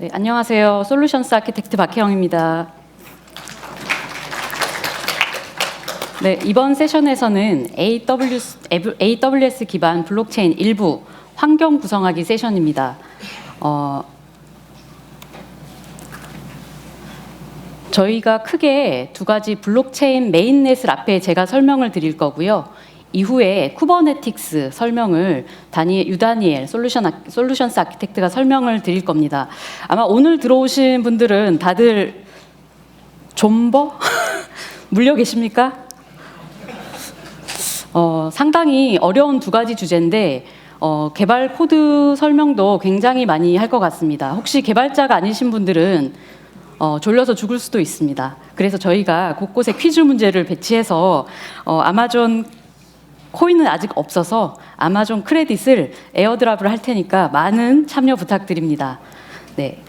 네, 안녕하세요. 솔루션스 아키텍트 박혜영입니다. 네, 이번 세션에서는 AWS 기반 블록체인 일부 환경 구성하기 세션입니다. 저희가 크게 두 가지 블록체인 메인넷을 앞에 제가 설명을 드릴 거고요. 이후에 쿠버네티크스 설명을 유다니엘 솔루션스 아키텍트가 설명을 드릴 겁니다. 아마 오늘 들어오신 분들은 다들 존버? 물려 계십니까? 상당히 어려운 두 가지 주제인데 개발 코드 설명도 굉장히 많이 할 것 같습니다. 혹시 개발자가 아니신 분들은 졸려서 죽을 수도 있습니다. 그래서 저희가 곳곳에 퀴즈 문제를 배치해서 아마존 코인은 아직 없어서 아마존 크레딧을 에어드랍을 할 테니까 많은 참여 부탁드립니다. 네.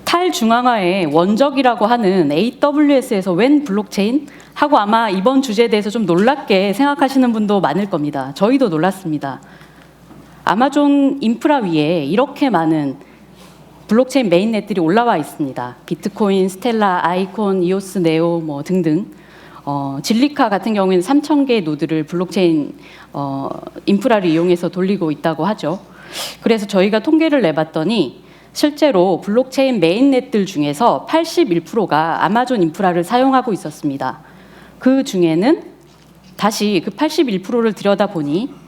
탈중앙화의 원적이라고 하는 AWS에서 웬 블록체인? 하고 아마 이번 주제에 대해서 좀 놀랍게 생각하시는 분도 많을 겁니다. 저희도 놀랐습니다. 아마존 인프라 위에 이렇게 많은 블록체인 메인넷들이 올라와 있습니다. 비트코인, 스텔라, 아이콘, 이오스, 네오 등등. 진리카 같은 경우에는 3,000개의 노드를 블록체인 인프라를 이용해서 돌리고 있다고 하죠. 그래서 저희가 통계를 내봤더니 실제로 블록체인 메인넷들 중에서 81%가 아마존 인프라를 사용하고 있었습니다. 그 중에는 다시 그 81%를 들여다보니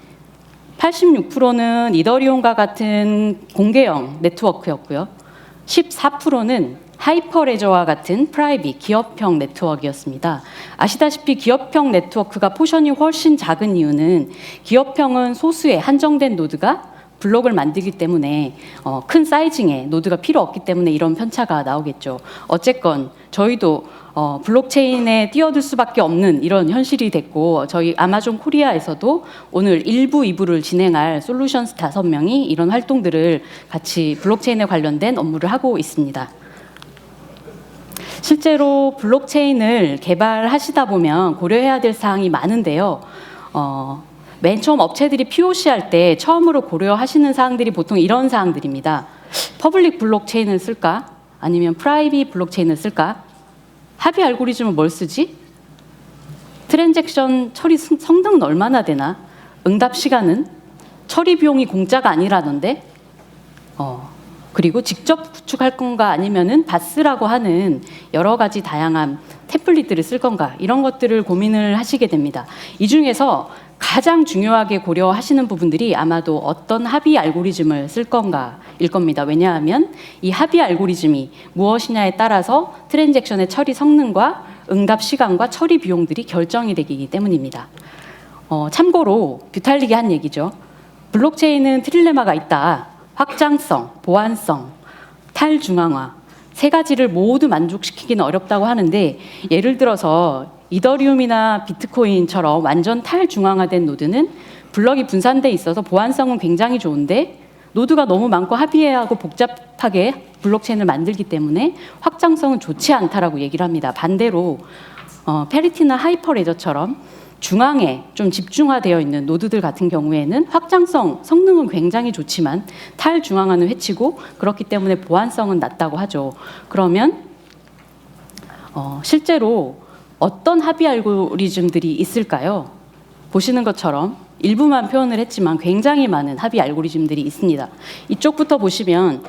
86%는 이더리움과 같은 공개형 네트워크였고요. 14%는 하이퍼레저와 같은 프라이빗 기업형 네트워크였습니다. 아시다시피 기업형 네트워크가 포션이 훨씬 작은 이유는 기업형은 소수의 한정된 노드가 블록을 만들기 때문에 큰 사이징의 노드가 필요 없기 때문에 이런 편차가 나오겠죠. 어쨌건 저희도 블록체인에 뛰어들 수밖에 없는 이런 현실이 됐고 저희 아마존 코리아에서도 오늘 1부, 2부를 진행할 솔루션스 5명이 이런 활동들을 같이 블록체인에 관련된 업무를 하고 있습니다. 실제로 블록체인을 개발하시다 보면 고려해야 될 사항이 많은데요. 맨 처음 업체들이 POC 할 때 처음으로 고려하시는 사항들이 보통 이런 사항들입니다. 퍼블릭 블록체인을 쓸까? 아니면 프라이빗 블록체인을 쓸까? 합의 알고리즘은 뭘 쓰지? 트랜잭션 처리 성능은 얼마나 되나? 응답 시간은? 처리 비용이 공짜가 아니라던데? 그리고 직접 구축할 건가 아니면은 바스라고 하는 여러 가지 다양한 템플릿들을 쓸 건가? 이런 것들을 고민을 하시게 됩니다. 이 중에서 가장 중요하게 고려하시는 부분들이 아마도 어떤 합의 알고리즘을 쓸 건가일 겁니다. 왜냐하면 이 합의 알고리즘이 무엇이냐에 따라서 트랜잭션의 처리 성능과 응답 시간과 처리 비용들이 결정이 되기 때문입니다. 참고로 뷰탈릭이 한 얘기죠. 블록체인은 트릴레마가 있다. 확장성, 보안성, 탈중앙화 세 가지를 모두 만족시키기는 어렵다고 하는데 예를 들어서 이더리움이나 비트코인처럼 완전 탈중앙화된 노드는 블럭이 분산돼 있어서 보안성은 굉장히 좋은데 노드가 너무 많고 합의해야 하고 복잡하게 블록체인을 만들기 때문에 확장성은 좋지 않다라고 얘기를 합니다. 반대로 페리티나 하이퍼레저처럼 중앙에 좀 집중화되어 있는 노드들 같은 경우에는 확장성, 성능은 굉장히 좋지만 탈중앙화는 해치고 그렇기 때문에 보안성은 낮다고 하죠. 그러면 실제로 어떤 합의 알고리즘들이 있을까요? 보시는 것처럼 일부만 표현을 했지만 굉장히 많은 합의 알고리즘들이 있습니다. 이쪽부터 보시면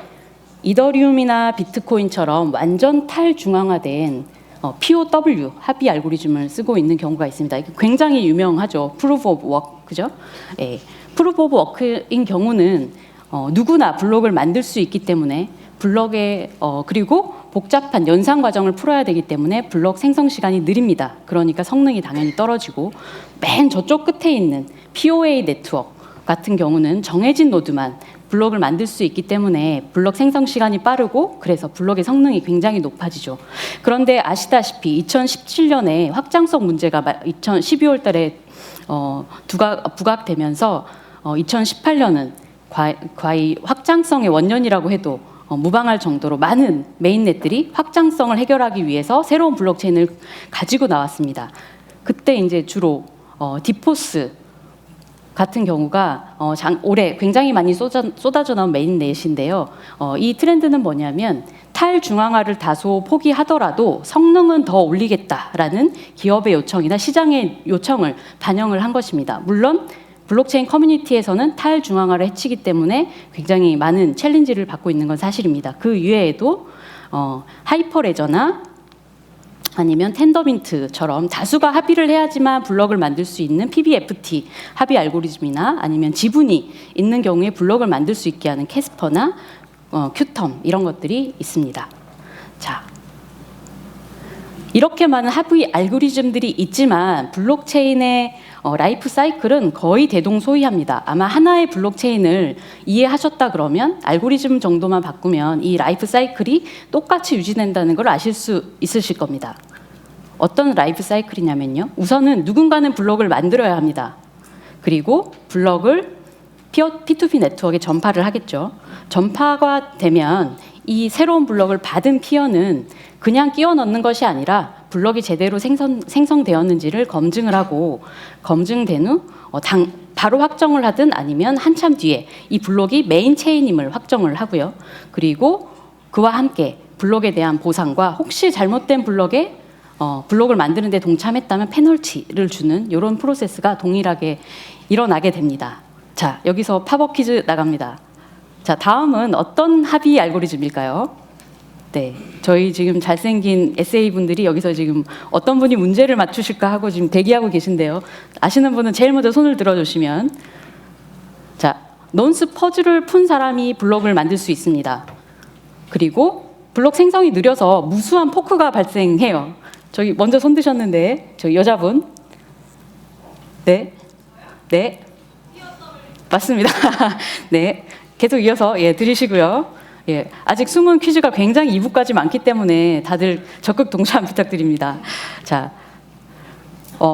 이더리움이나 비트코인처럼 완전 탈중앙화된 POW 합의 알고리즘을 쓰고 있는 경우가 있습니다. 굉장히 유명하죠. Proof of Work, 그죠? 예, Proof of Work인 경우는 누구나 블록을 만들 수 있기 때문에 블록에 그리고 복잡한 연산 과정을 풀어야 되기 때문에 블록 생성 시간이 느립니다. 그러니까 성능이 당연히 떨어지고 맨 저쪽 끝에 있는 POA 네트워크 같은 경우는 정해진 노드만 블록을 만들 수 있기 때문에 블록 생성 시간이 빠르고 그래서 블록의 성능이 굉장히 높아지죠. 그런데 아시다시피 2017년에 확장성 문제가 12월 달에 부각되면서 2018년은 과히 확장성의 원년이라고 해도 무방할 정도로 많은 메인넷들이 확장성을 해결하기 위해서 새로운 블록체인을 가지고 나왔습니다. 그때 이제 주로 디포스 같은 경우가 올해 굉장히 많이 쏟아져 나온 메인넷인데요. 이 트렌드는 뭐냐면 탈중앙화를 다소 포기하더라도 성능은 더 올리겠다라는 기업의 요청이나 시장의 요청을 반영을 한 것입니다. 물론 블록체인 커뮤니티에서는 탈중앙화를 해치기 때문에 굉장히 많은 챌린지를 받고 있는 건 사실입니다. 그 이외에도 하이퍼레저나 아니면 텐더민트처럼 다수가 합의를 해야지만 블록을 만들 수 있는 PBFT 합의 알고리즘이나 아니면 지분이 있는 경우에 블록을 만들 수 있게 하는 캐스퍼나 큐텀 이런 것들이 있습니다. 자, 이렇게 많은 합의 알고리즘들이 있지만 블록체인의 라이프 사이클은 거의 대동소이합니다. 아마 하나의 블록체인을 이해하셨다 그러면 알고리즘 정도만 바꾸면 이 라이프 사이클이 똑같이 유지된다는 걸 아실 수 있으실 겁니다. 어떤 라이프 사이클이냐면요. 우선은 누군가는 블록을 만들어야 합니다. 그리고 블록을 P2P 네트워크에 전파를 하겠죠. 전파가 되면 이 새로운 블록을 받은 피어는 그냥 끼워 넣는 것이 아니라 블록이 제대로 생성되었는지를 검증을 하고 검증된 후 바로 확정을 하든 아니면 한참 뒤에 이 블록이 메인 체인임을 확정을 하고요. 그리고 그와 함께 블록에 대한 보상과 혹시 잘못된 블록을 만드는 데 동참했다면 페널티를 주는 이런 프로세스가 동일하게 일어나게 됩니다. 자, 여기서 팝업 퀴즈 나갑니다. 자, 다음은 어떤 합의 알고리즘일까요? 네, 저희 지금 잘생긴 SA분들이 여기서 지금 어떤 분이 문제를 맞추실까 하고 지금 대기하고 계신데요. 아시는 분은 제일 먼저 손을 들어주시면. 자, 넌스 퍼즐을 푼 사람이 블록을 만들 수 있습니다. 그리고 블록 생성이 느려서 무수한 포크가 발생해요. 저기 먼저 손 드셨는데 저기 여자분. 네, 네, 맞습니다. 네, 계속 이어서 드리시고요. 예, 아직 숨은 퀴즈가 굉장히 2부까지 많기 때문에 다들 적극 동참 부탁드립니다. 자,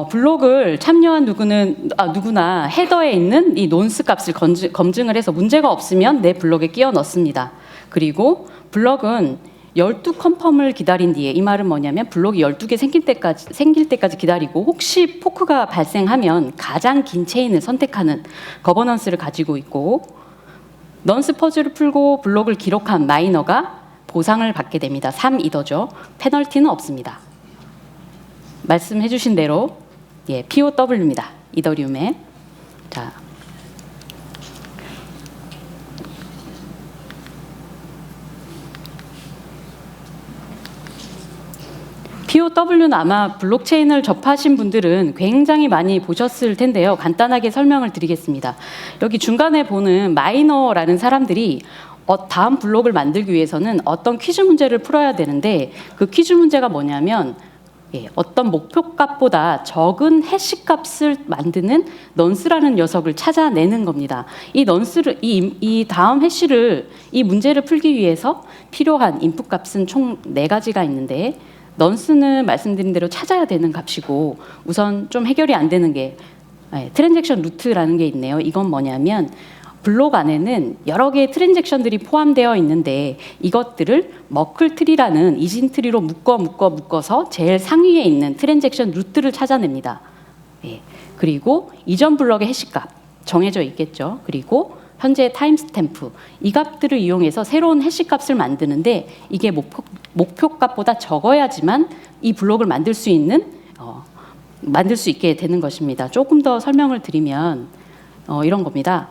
블록을 참여한 누구나 헤더에 있는 이 논스 값을 검증을 해서 문제가 없으면 내 블록에 끼워 넣습니다. 그리고 블록은 12컨펌을 기다린 뒤에, 이 말은 뭐냐면 블록이 12개 생길 때까지 기다리고 혹시 포크가 발생하면 가장 긴 체인을 선택하는 거버넌스를 가지고 있고, 넌스 퍼즐을 풀고 블록을 기록한 마이너가 보상을 받게 됩니다. 3이더죠. 페널티는 없습니다. 말씀해 주신 대로 POW입니다. 이더리움에. 자, POW는 아마 블록체인을 접하신 분들은 굉장히 많이 보셨을 텐데요. 간단하게 설명을 드리겠습니다. 여기 중간에 보는 마이너라는 사람들이 다음 블록을 만들기 위해서는 어떤 퀴즈 문제를 풀어야 되는데, 그 퀴즈 문제가 뭐냐면 어떤 목표값보다 적은 해시값을 만드는 넌스라는 녀석을 찾아내는 겁니다. 이 넌스를 이 다음 해시를 이 문제를 풀기 위해서 필요한 인풋 값은 총 4가지가 있는데, 넌스는 말씀드린 대로 찾아야 되는 값이고, 우선 좀 해결이 안 되는 게 트랜잭션 루트라는 게 있네요. 이건 뭐냐면 블록 안에는 여러 개의 트랜잭션들이 포함되어 있는데 이것들을 머클 트리라는 이진 트리로 묶어서 제일 상위에 있는 트랜잭션 루트를 찾아냅니다. 그리고 이전 블록의 해시값 정해져 있겠죠. 그리고 현재 타임스탬프, 이 값들을 이용해서 새로운 해시값을 만드는데 이게 목표값보다 적어야지만 이 블록을 만들 수 있게 되는 것입니다. 조금 더 설명을 드리면 이런 겁니다.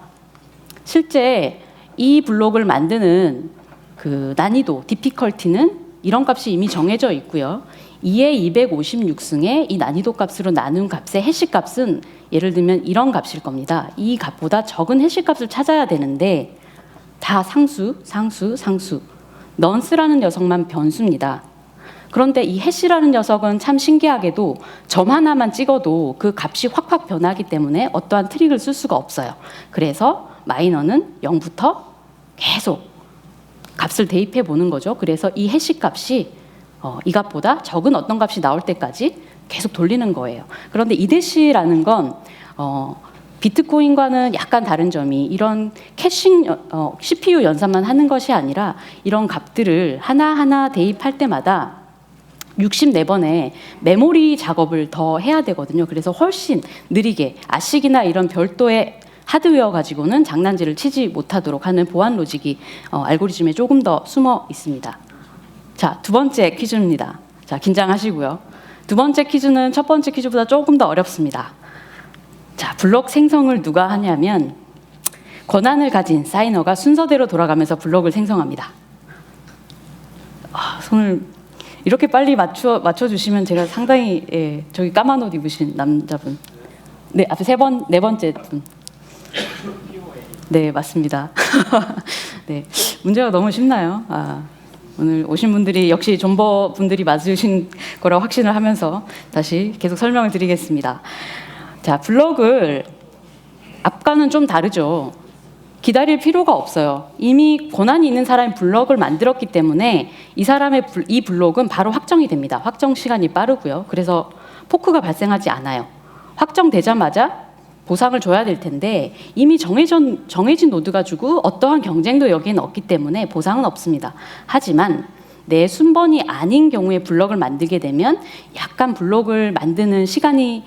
실제 이 블록을 만드는 그 난이도, 디피컬티는 이런 값이 이미 정해져 있고요. 2의 256승에 이 난이도 값으로 나눈 값의 해시 값은 예를 들면 이런 값일 겁니다. 이 값보다 적은 해시 값을 찾아야 되는데 다 상수. 넌스라는 녀석만 변수입니다. 그런데 이 해시라는 녀석은 참 신기하게도 점 하나만 찍어도 그 값이 확확 변하기 때문에 어떠한 트릭을 쓸 수가 없어요. 그래서 마이너는 0부터 계속 값을 대입해 보는 거죠. 그래서 이 해시 값이 이 값보다 적은 어떤 값이 나올 때까지 계속 돌리는 거예요. 그런데 이대시라는 건 비트코인과는 약간 다른 점이 이런 캐싱, CPU 연산만 하는 것이 아니라 이런 값들을 하나하나 대입할 때마다 64번의 메모리 작업을 더 해야 되거든요. 그래서 훨씬 느리게 아식이나 이런 별도의 하드웨어 가지고는 장난질을 치지 못하도록 하는 보안 로직이 알고리즘에 조금 더 숨어 있습니다. 자, 두 번째 퀴즈입니다. 자, 긴장하시고요. 두 번째 퀴즈는 첫 번째 퀴즈보다 조금 더 어렵습니다. 자, 블록 생성을 누가 하냐면 권한을 가진 사이너가 순서대로 돌아가면서 블록을 생성합니다. 손을 이렇게 빨리 맞춰주시면 제가 상당히 저기 까만 옷 입으신 남자분, 네, 앞에 네 번째 분, 네, 맞습니다. 네, 문제가 너무 쉽나요? 오늘 오신 분들이 역시 존버 분들이 맞으신 거라고 확신을 하면서 다시 계속 설명을 드리겠습니다. 자, 블록을 앞과는 좀 다르죠. 기다릴 필요가 없어요. 이미 권한이 있는 사람이 블록을 만들었기 때문에 이 사람의 이 블록은 바로 확정이 됩니다. 확정 시간이 빠르고요. 그래서 포크가 발생하지 않아요. 확정되자마자 보상을 줘야 될 텐데 이미 정해진 노드 가지고 어떠한 경쟁도 여기에는 없기 때문에 보상은 없습니다. 하지만 내 순번이 아닌 경우에 블록을 만들게 되면 약간 블록을 만드는 시간이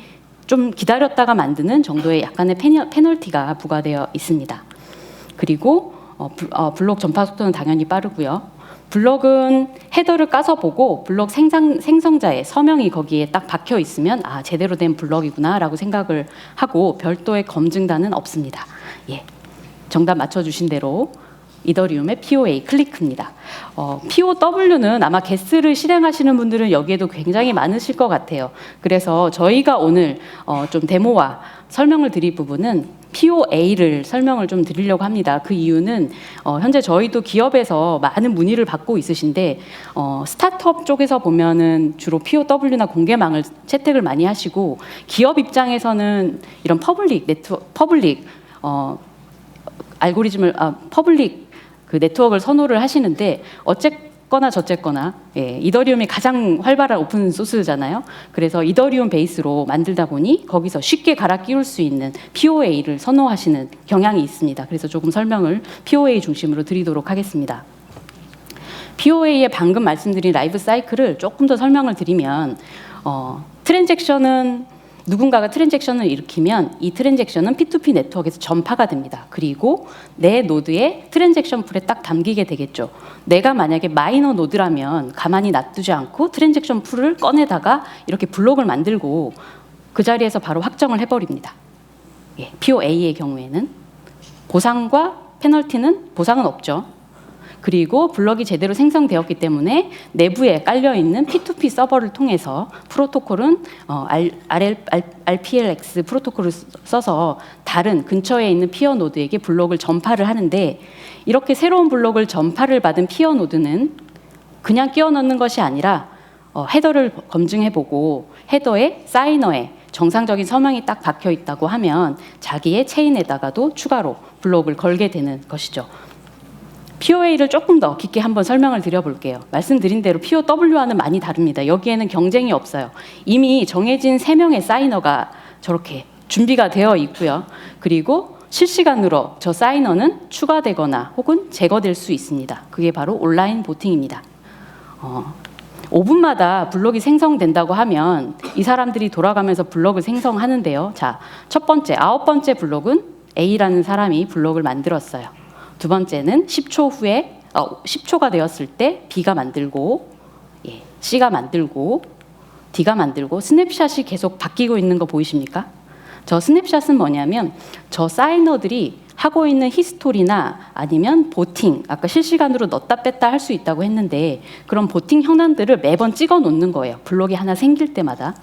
좀 기다렸다가 만드는 정도의 약간의 페널티가 부과되어 있습니다. 그리고 블록 전파 속도는 당연히 빠르고요. 블록은 헤더를 까서 보고 블록 생성자의 서명이 거기에 딱 박혀 있으면 제대로 된 블록이구나 라고 생각을 하고 별도의 검증단은 없습니다. 예, 정답 맞춰주신 대로 이더리움의 POA 클리크입니다. POW는 아마 게스를 실행하시는 분들은 여기에도 굉장히 많으실 것 같아요. 그래서 저희가 오늘 좀 데모와 설명을 드릴 부분은 POA를 설명을 좀 드리려고 합니다. 그 이유는 현재 저희도 기업에서 많은 문의를 받고 있으신데 스타트업 쪽에서 보면은 주로 POW나 공개망을 채택을 많이 하시고 기업 입장에서는 이런 퍼블릭 알고리즘을 퍼블릭 그 네트워크를 선호를 하시는데 어쨌거나 저쨌거나 이더리움이 가장 활발한 오픈 소스잖아요. 그래서 이더리움 베이스로 만들다 보니 거기서 쉽게 갈아 끼울 수 있는 POA를 선호하시는 경향이 있습니다. 그래서 조금 설명을 POA 중심으로 드리도록 하겠습니다. POA의 방금 말씀드린 라이브 사이클을 조금 더 설명을 드리면 트랜잭션은 누군가가 트랜잭션을 일으키면 이 트랜잭션은 P2P 네트워크에서 전파가 됩니다. 그리고 내 노드에 트랜잭션 풀에 딱 담기게 되겠죠. 내가 만약에 마이너 노드라면 가만히 놔두지 않고 트랜잭션 풀을 꺼내다가 이렇게 블록을 만들고 그 자리에서 바로 확정을 해버립니다. POA의 경우에는 보상과 페널티는 보상은 없죠. 그리고 블록이 제대로 생성되었기 때문에 내부에 깔려있는 P2P 서버를 통해서 프로토콜은 RPLX 프로토콜을 써서 다른 근처에 있는 피어 노드에게 블록을 전파를 하는데 이렇게 새로운 블록을 전파를 받은 피어 노드는 그냥 끼워 넣는 것이 아니라 헤더를 검증해보고 헤더에 사이너에 정상적인 서명이 딱 박혀 있다고 하면 자기의 체인에다가도 추가로 블록을 걸게 되는 것이죠. POA를 조금 더 깊게 한번 설명을 드려볼게요. 말씀드린 대로 POW와는 많이 다릅니다. 여기에는 경쟁이 없어요. 이미 정해진 3명의 사이너가 저렇게 준비가 되어 있고요. 그리고 실시간으로 저 사이너는 추가되거나 혹은 제거될 수 있습니다. 그게 바로 온라인 보팅입니다. 5분마다 블록이 생성된다고 하면 이 사람들이 돌아가면서 블록을 생성하는데요. 자, 첫 번째, 9번째 블록은 A라는 사람이 블록을 만들었어요. 두 번째는 10초 후에 10초가 되었을 때 B가 만들고 C가 만들고 D가 만들고 스냅샷이 계속 바뀌고 있는 거 보이십니까? 저 스냅샷은 뭐냐면 저 사이너들이 하고 있는 히스토리나 아니면 보팅, 아까 실시간으로 넣었다 뺐다 할 수 있다고 했는데 그런 보팅 현황들을 매번 찍어 놓는 거예요. 블록이 하나 생길 때마다.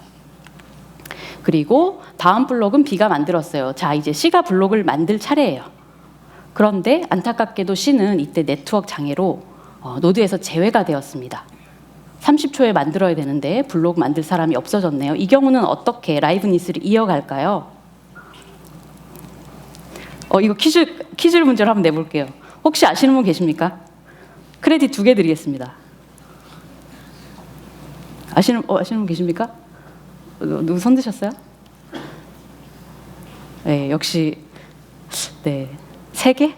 그리고 다음 블록은 B가 만들었어요. 자, 이제 C가 블록을 만들 차례예요. 그런데 안타깝게도 C는 이때 네트워크 장애로 노드에서 제외가 되었습니다. 30초에 만들어야 되는데 블록 만들 사람이 없어졌네요. 이 경우는 어떻게 라이브니스를 이어갈까요? 이거 퀴즈 문제로 한번 내볼게요. 혹시 아시는 분 계십니까? 크레딧 2개 드리겠습니다. 아시는 분 계십니까? 누구 손 드셨어요? 네, 역시 네. 3개?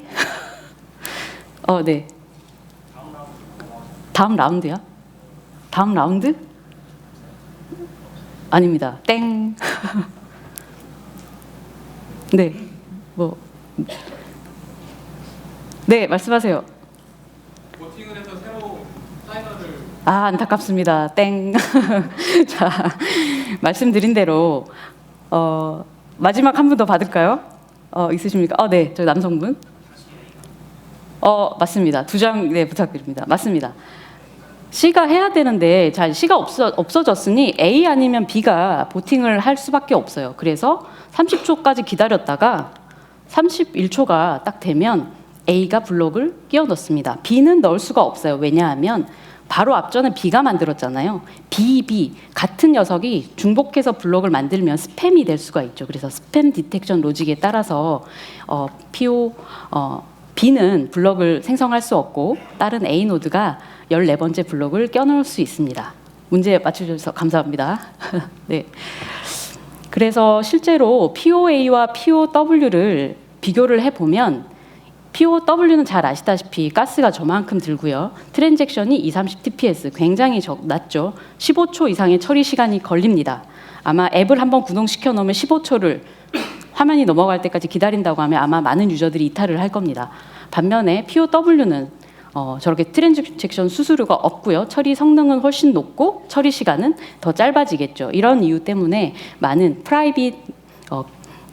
네. 다음 라운드요? 다음 라운드? 아닙니다. 땡. 네. 네, 말씀하세요. 보팅을 해서 새로 사이너를 안타깝습니다. 땡. 자, 말씀드린 대로 마지막 한 분 더 받을까요? 있으십니까? 네, 저 남성분. 맞습니다. 2장 네, 부탁드립니다. 맞습니다. C가 해야 되는데 C가 없어졌으니 A 아니면 B가 보팅을 할 수밖에 없어요. 그래서 30초까지 기다렸다가 31초가 딱 되면 A가 블록을 끼워 넣습니다. B는 넣을 수가 없어요. 왜냐하면 바로 앞전에 B가 만들었잖아요. B 같은 녀석이 중복해서 블록을 만들면 스팸이 될 수가 있죠. 그래서 스팸 디텍션 로직에 따라서 B는 블록을 생성할 수 없고 다른 A 노드가 14번째 블록을 껴넣을 수 있습니다. 문제 맞춰주셔서 감사합니다. 네. 그래서 실제로 POA와 POW를 비교를 해보면 POW는 잘 아시다시피 가스가 저만큼 들고요. 트랜잭션이 230TPS 굉장히 낮죠. 15초 이상의 처리 시간이 걸립니다. 아마 앱을 한번 구동시켜 놓으면 15초를 화면이 넘어갈 때까지 기다린다고 하면 아마 많은 유저들이 이탈을 할 겁니다. 반면에 POW는 저렇게 트랜잭션 수수료가 없고요. 처리 성능은 훨씬 높고 처리 시간은 더 짧아지겠죠. 이런 이유 때문에 많은 프라이빗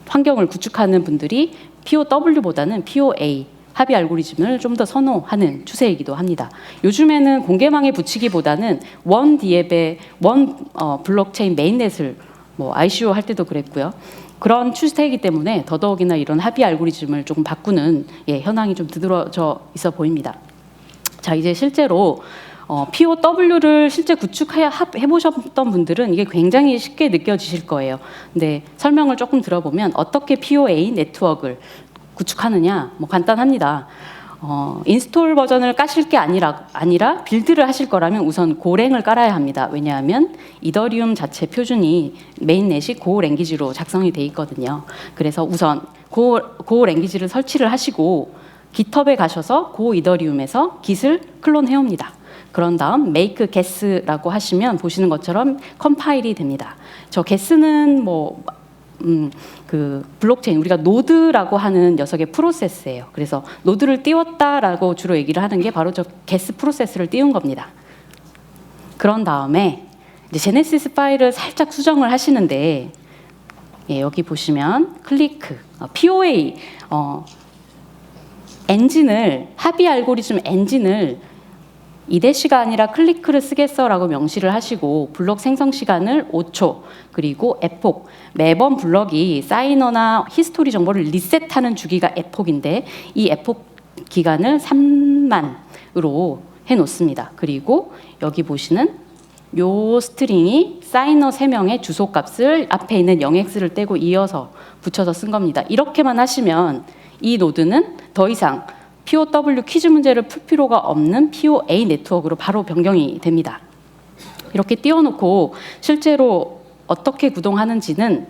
환경을 구축하는 분들이 POW보다는 POA 합의 알고리즘을 좀 더 선호하는 추세이기도 합니다. 요즘에는 공개망에 붙이기보다는 원 디앱의 원 블록체인 메인넷을 ICO 할 때도 그랬고요. 그런 추세이기 때문에 더더욱이나 이런 합의 알고리즘을 조금 바꾸는 현황이 좀 두드러져 있어 보입니다. 자, 이제 실제로 POW를 실제 해보셨던 분들은 이게 굉장히 쉽게 느껴지실 거예요. 근데 설명을 조금 들어보면 어떻게 POA 네트워크를 구축하느냐, 간단합니다. 인스톨 버전을 까실 게 아니라 빌드를 하실 거라면 우선 고랭을 깔아야 합니다. 왜냐하면 이더리움 자체 표준이 메인넷이 고 랭귀지로 작성이 돼 있거든요. 그래서 우선 고 랭귀지를 설치를 하시고 깃허브에 가셔서 고 이더리움에서 깃을 클론해 옵니다. 그런 다음 make guess라고 하시면 보시는 것처럼 컴파일이 됩니다. 저 guess는 그 블록체인 우리가 노드라고 하는 녀석의 프로세스예요. 그래서 노드를 띄웠다라고 주로 얘기를 하는 게 바로 저 guess 프로세스를 띄운 겁니다. 그런 다음에 이제 제네시스 파일을 살짝 수정을 하시는데 여기 보시면 클리크 POA 엔진을 합의 알고리즘 엔진을 이대시가 아니라 클리크를 쓰겠어라고 명시를 하시고 블록 생성 시간을 5초 그리고 에폭 매번 블럭이 사이너나 히스토리 정보를 리셋하는 주기가 에폭인데 이 에폭 기간을 3만으로 해놓습니다. 그리고 여기 보시는 요 스트링이 사이너 3명의 주소값을 앞에 있는 0x를 떼고 이어서 붙여서 쓴 겁니다. 이렇게만 하시면 이 노드는 더 이상 POW 퀴즈 문제를 풀 필요가 없는 POA 네트워크로 바로 변경이 됩니다. 이렇게 띄워놓고 실제로 어떻게 구동하는지는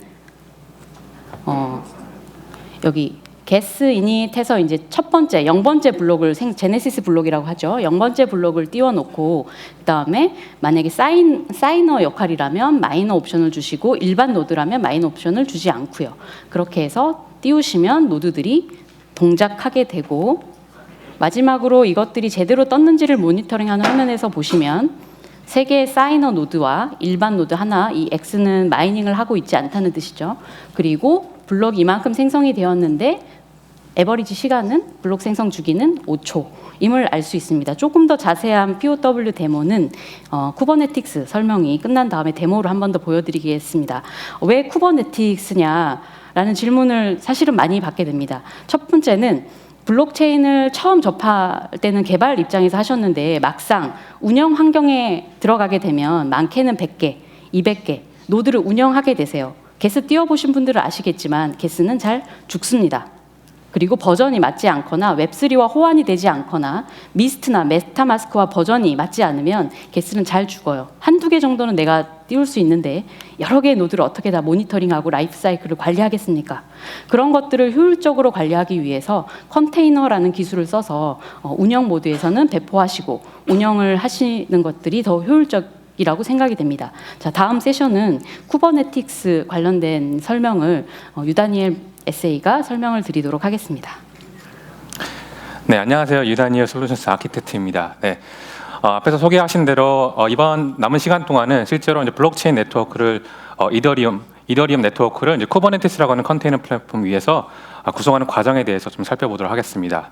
여기 guess init에서 이제 첫 번째 0번째 블록을 제네시스 블록이라고 하죠. 0번째 블록을 띄워놓고 그다음에 만약에 사이너 역할이라면 마이너 옵션을 주시고 일반 노드라면 마이너 옵션을 주지 않고요. 그렇게 해서 띄우시면 노드들이 동작하게 되고 마지막으로 이것들이 제대로 떴는지를 모니터링하는 화면에서 보시면 3개의 사이너 노드와 일반 노드 하나, 이 X는 마이닝을 하고 있지 않다는 뜻이죠. 그리고 블록이 이만큼 생성이 되었는데 에버리지 시간은 블록 생성 주기는 5초임을 알 수 있습니다. 조금 더 자세한 POW 데모는 쿠버네틱스 설명이 끝난 다음에 데모를 한 번 더 보여드리겠습니다. 왜 쿠버네틱스냐라는 질문을 사실은 많이 받게 됩니다. 첫 번째는 블록체인을 처음 접할 때는 개발 입장에서 하셨는데 막상 운영 환경에 들어가게 되면 많게는 100개, 200개 노드를 운영하게 되세요. 게스 띄워보신 분들은 아시겠지만 게스는 잘 죽습니다. 그리고 버전이 맞지 않거나 웹3와 호환이 되지 않거나 미스트나 메타마스크와 버전이 맞지 않으면 게스는 잘 죽어요. 한두 개 정도는 내가 띄울 수 있는데 여러 개의 노드를 어떻게 다 모니터링하고 라이프 사이클을 관리하겠습니까? 그런 것들을 효율적으로 관리하기 위해서 컨테이너라는 기술을 써서 운영 모드에서는 배포하시고 운영을 하시는 것들이 더 효율적이라고 생각이 됩니다. 자, 다음 세션은 쿠버네틱스 관련된 설명을 유다니엘 에세이가 설명을 드리도록 하겠습니다. 네, 안녕하세요. 유다니어 솔루션스 아키텍트입니다. 네, 앞에서 소개하신 대로 이번 남은 시간 동안은 실제로 이제 블록체인 네트워크를 이더리움 네트워크를 이제 쿠버네티스라고 하는 컨테이너 플랫폼 위에서 구성하는 과정에 대해서 좀 살펴보도록 하겠습니다.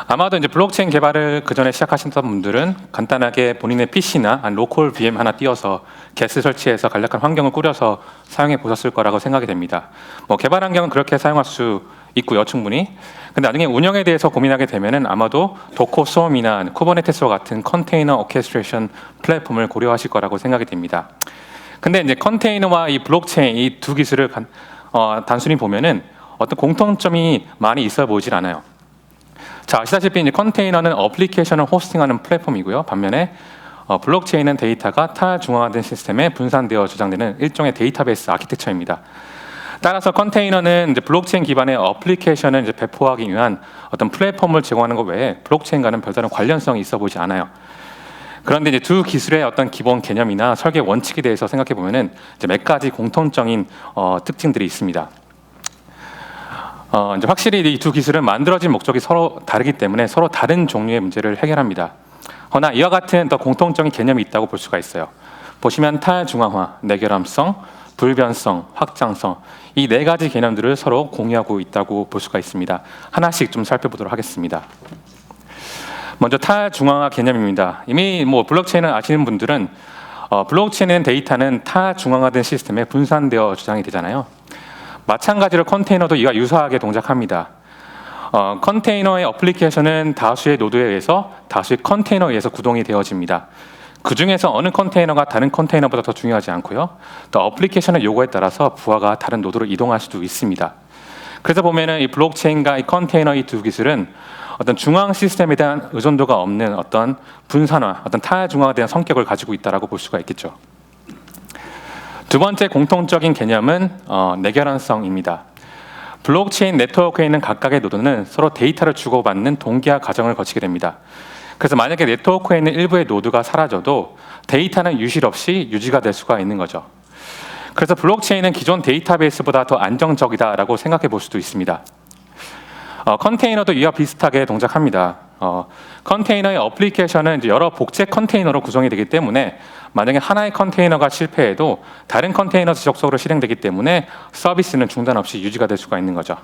아마도 이제 블록체인 개발을 그 전에 시작하셨던 분들은 간단하게 본인의 PC나 로컬 VM 하나 띄워서 게스 설치해서 간략한 환경을 꾸려서 사용해 보셨을 거라고 생각이 됩니다. 뭐 개발 환경은 그렇게 사용할 수 있고요, 충분히. 근데 나중에 운영에 대해서 고민하게 되면은 아마도 도커 스웜이나 쿠버네티스와 같은 컨테이너 오케스트레이션 플랫폼을 고려하실 거라고 생각이 됩니다. 근데 이제 컨테이너와 이 블록체인 이 두 기술을 단순히 보면은 어떤 공통점이 많이 있어 보이질 않아요. 자, 아시다시피 이제 컨테이너는 어플리케이션을 호스팅하는 플랫폼이고요. 반면에 블록체인은 데이터가 탈중앙화된 시스템에 분산되어 저장되는 일종의 데이터베이스 아키텍처입니다. 따라서 컨테이너는 이제 블록체인 기반의 어플리케이션을 이제 배포하기 위한 어떤 플랫폼을 제공하는 것 외에 블록체인과는 별다른 관련성이 있어 보이지 않아요. 그런데 이제 두 기술의 어떤 기본 개념이나 설계 원칙에 대해서 생각해 보면은 이제 몇 가지 공통적인 특징들이 있습니다. 이제 확실히 이 두 기술은 만들어진 목적이 서로 다르기 때문에 서로 다른 종류의 문제를 해결합니다. 허나 이와 같은 더 공통적인 개념이 있다고 볼 수가 있어요. 보시면 탈중앙화, 내결함성, 불변성, 확장성 이 네 가지 개념들을 서로 공유하고 있다고 볼 수가 있습니다. 하나씩 좀 살펴보도록 하겠습니다. 먼저 탈중앙화 개념입니다. 이미 뭐 블록체인을 아시는 분들은 블록체인 데이터는 탈중앙화된 시스템에 분산되어 저장이 되잖아요. 마찬가지로 컨테이너도 이와 유사하게 동작합니다. 컨테이너의 어플리케이션은 다수의 노드에 의해서 다수의 컨테이너에 의해서 구동이 되어집니다. 그 중에서 어느 컨테이너가 다른 컨테이너보다 더 중요하지 않고요. 또 어플리케이션의 요구에 따라서 부하가 다른 노드로 이동할 수도 있습니다. 그래서 보면은 이 블록체인과 이 컨테이너 이 두 기술은 어떤 중앙 시스템에 대한 의존도가 없는 어떤 분산화, 어떤 탈중앙화에 대한 성격을 가지고 있다라고 볼 수가 있겠죠. 두 번째 공통적인 개념은 내결함성입니다. 블록체인 네트워크에 있는 각각의 노드는 서로 데이터를 주고받는 동기화 과정을 거치게 됩니다. 그래서 만약에 네트워크에 있는 일부의 노드가 사라져도 데이터는 유실 없이 유지가 될 수가 있는 거죠. 그래서 블록체인은 기존 데이터베이스보다 더 안정적이다라고 생각해 볼 수도 있습니다. 컨테이너도 이와 비슷하게 동작합니다. 컨테이너의 어플리케이션은 이제 여러 복제 컨테이너로 구성이 되기 때문에 만약에 하나의 컨테이너가 실패해도 다른 컨테이너 지속적으로 실행되기 때문에 서비스는 중단 없이 유지가 될 수가 있는 거죠.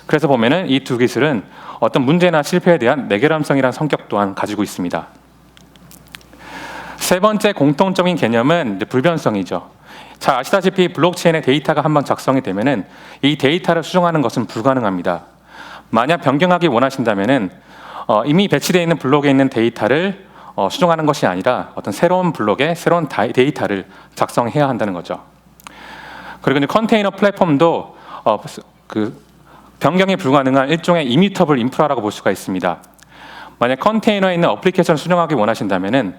그래서 보면은 이 두 기술은 어떤 문제나 실패에 대한 내결함성이라는 성격 또한 가지고 있습니다. 세 번째 공통적인 개념은 이제 불변성이죠. 잘 아시다시피 블록체인의 데이터가 한번 작성이 되면은 이 데이터를 수정하는 것은 불가능합니다. 만약 변경하기 원하신다면은 이미 배치되어 있는 블록에 있는 데이터를 수정하는 것이 아니라 어떤 새로운 블록에 새로운 데이터를 작성해야 한다는 거죠. 그리고 이제 컨테이너 플랫폼도 변경이 불가능한 일종의 이뮤터블 인프라라고 볼 수가 있습니다. 만약 컨테이너에 있는 어플리케이션을 수정하기 원하신다면은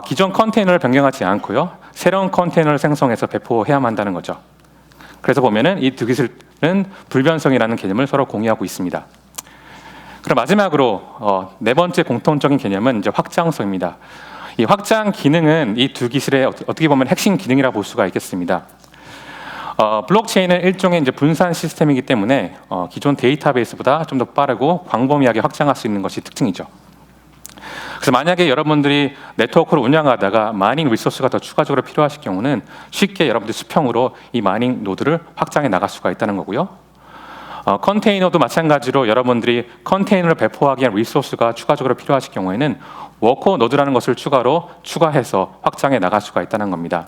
기존 컨테이너를 변경하지 않고요, 새로운 컨테이너를 생성해서 배포해야만 한다는 거죠. 그래서 보면은 이 두 기술은 불변성이라는 개념을 서로 공유하고 있습니다. 그럼 마지막으로 네 번째 공통적인 개념은 이제 확장성입니다. 이 확장 기능은 이 두 기술의 어떻게 보면 핵심 기능이라 볼 수가 있겠습니다. 블록체인은 일종의 이제 분산 시스템이기 때문에 기존 데이터베이스보다 좀 더 빠르고 광범위하게 확장할 수 있는 것이 특징이죠. 그래서 만약에 여러분들이 네트워크를 운영하다가 마이닝 리소스가 더 추가적으로 필요하실 경우는 쉽게 여러분들 수평으로 이 마이닝 노드를 확장해 나갈 수가 있다는 거고요. 컨테이너도 마찬가지로 여러분들이 컨테이너를 배포하기 위한 리소스가 추가적으로 필요하실 경우에는 워커 노드라는 것을 추가해서 확장해 나갈 수가 있다는 겁니다.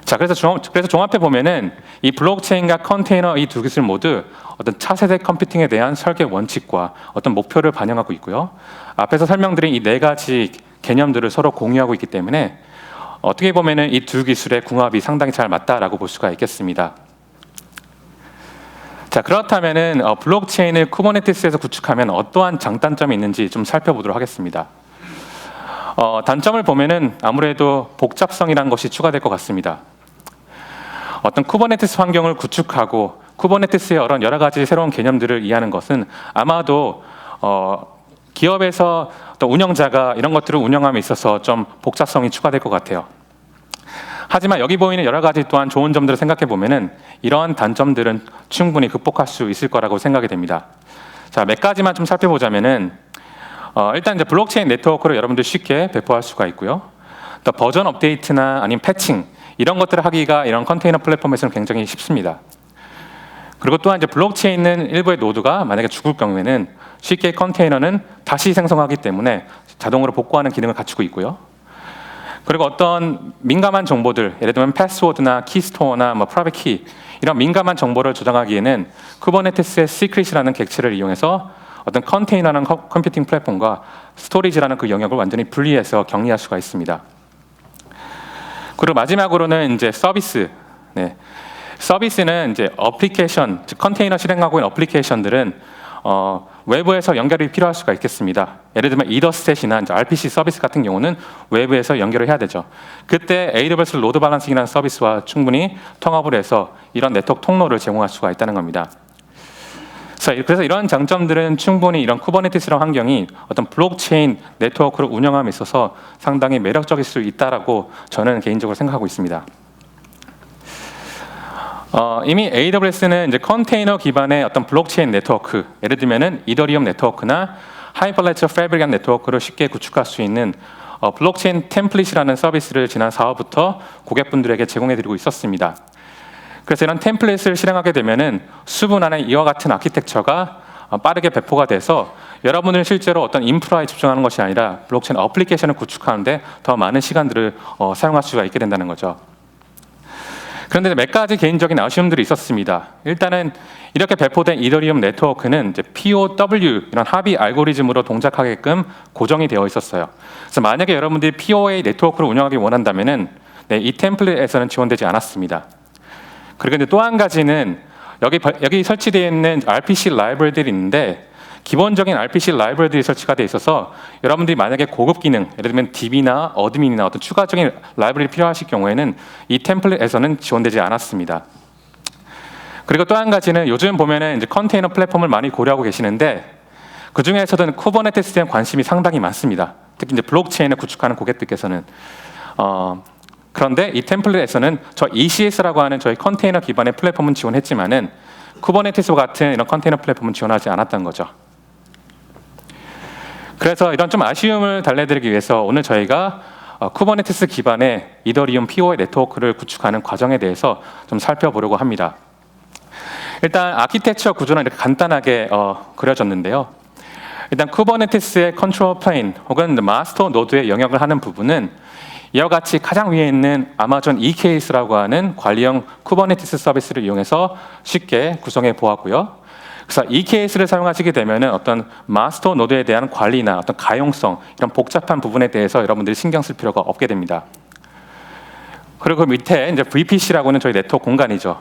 자, 그래서 종합해 보면은 이 블록체인과 컨테이너 이 두 기술 모두 어떤 차세대 컴퓨팅에 대한 설계 원칙과 어떤 목표를 반영하고 있고요. 앞에서 설명드린 이 네 가지 개념들을 서로 공유하고 있기 때문에 어떻게 보면은 이 두 기술의 궁합이 상당히 잘 맞다라고 볼 수가 있겠습니다. 자, 그렇다면은 블록체인을 쿠버네티스에서 구축하면 어떠한 장단점이 있는지 좀 살펴보도록 하겠습니다. 단점을 보면은 아무래도 복잡성이라는 것이 추가될 것 같습니다. 어떤 쿠버네티스 환경을 구축하고 쿠버네티스의 여러 가지 새로운 개념들을 이해하는 것은 아마도 기업에서 또 운영자가 이런 것들을 운영함에 있어서 좀 복잡성이 추가될 것 같아요. 하지만 여기 보이는 여러 가지 또한 좋은 점들을 생각해 보면은 이러한 단점들은 충분히 극복할 수 있을 거라고 생각이 됩니다. 자, 몇 가지만 좀 살펴보자면은 일단 이제 블록체인 네트워크를 여러분들 쉽게 배포할 수가 있고요. 또 버전 업데이트나 아니면 패칭 이런 것들을 하기가 이런 컨테이너 플랫폼에서는 굉장히 쉽습니다. 그리고 또한 이제 블록체인에 있는 일부의 노드가 만약에 죽을 경우에는 쉽게 컨테이너는 다시 생성하기 때문에 자동으로 복구하는 기능을 갖추고 있고요. 그리고 어떤 민감한 정보들, 예를 들면 패스워드나 키스토어나 프라이빗 키 이런 민감한 정보를 저장하기에는 쿠버네티스의 시크릿이라는 객체를 이용해서 어떤 컨테이너라는 컴퓨팅 플랫폼과 스토리지라는 그 영역을 완전히 분리해서 격리할 수가 있습니다. 그리고 마지막으로는 이제 서비스. 네. 서비스는 이제 어플리케이션, 즉 컨테이너 실행하고 있는 어플리케이션들은 외부에서 연결이 필요할 수가 있겠습니다. 예를 들면 이더스탯이나 RPC 서비스 같은 경우는 외부에서 연결을 해야 되죠. 그때 AWS 로드 밸런싱이라는 서비스와 충분히 통합을 해서 이런 네트워크 통로를 제공할 수가 있다는 겁니다. 그래서 이런 장점들은 충분히 이런 쿠버네티스라는 환경이 어떤 블록체인 네트워크를 운영함에 있어서 상당히 매력적일 수 있다라고 저는 개인적으로 생각하고 있습니다. 이미 AWS는 이제 컨테이너 기반의 어떤 블록체인 네트워크, 예를 들면은 이더리움 네트워크나 하이퍼레저 패브릭한 네트워크를 쉽게 구축할 수 있는 블록체인 템플릿이라는 서비스를 지난 4월부터 고객분들에게 제공해드리고 있었습니다. 그래서 이런 템플릿을 실행하게 되면은 수분 안에 이와 같은 아키텍처가 빠르게 배포가 돼서 여러분들은 실제로 어떤 인프라에 집중하는 것이 아니라 블록체인 어플리케이션을 구축하는데 더 많은 시간들을 사용할 수가 있게 된다는 거죠. 그런데 몇 가지 개인적인 아쉬움들이 있었습니다. 일단은 이렇게 배포된 이더리움 네트워크는 이제 POW 이런 합의 알고리즘으로 동작하게끔 고정이 되어 있었어요. 그래서 만약에 여러분들이 POA 네트워크를 운영하기 원한다면은 이 템플릿에서는 지원되지 않았습니다. 그리고 이제 또 한 가지는 여기 설치되어 있는 RPC 라이브러리들이 있는데 기본적인 RPC 라이브러리들이 설치가 되어 있어서 여러분들이 만약에 고급 기능, 예를 들면 DB나 어드민이나 어떤 추가적인 라이브러리 필요하실 경우에는 이 템플릿에서는 지원되지 않았습니다. 그리고 또 한 가지는 요즘 보면은 이제 컨테이너 플랫폼을 많이 고려하고 계시는데 그 중에서도 쿠버네티스에 대한 관심이 상당히 많습니다. 특히 이제 블록체인을 구축하는 고객들께서는 그런데 이 템플릿에서는 저 ECS라고 하는 저희 컨테이너 기반의 플랫폼은 지원했지만은 쿠버네티스와 같은 이런 컨테이너 플랫폼은 지원하지 않았던 거죠. 그래서 이런 좀 아쉬움을 달래드리기 위해서 오늘 저희가 쿠버네티스 기반의 이더리움 POA 네트워크를 구축하는 과정에 대해서 좀 살펴보려고 합니다. 일단 아키텍처 구조는 이렇게 간단하게 그려졌는데요. 일단 쿠버네티스의 컨트롤 플레인 혹은 마스터 노드의 영역을 하는 부분은 이와 같이 가장 위에 있는 아마존 EKS라고 하는 관리형 쿠버네티스 서비스를 이용해서 쉽게 구성해 보았고요. 그래서 EKS를 사용하시게 되면 어떤 마스터 노드에 대한 관리나 어떤 가용성 이런 복잡한 부분에 대해서 여러분들이 신경 쓸 필요가 없게 됩니다. 그리고 그 밑에 이제 VPC라고 하는 저희 네트워크 공간이죠.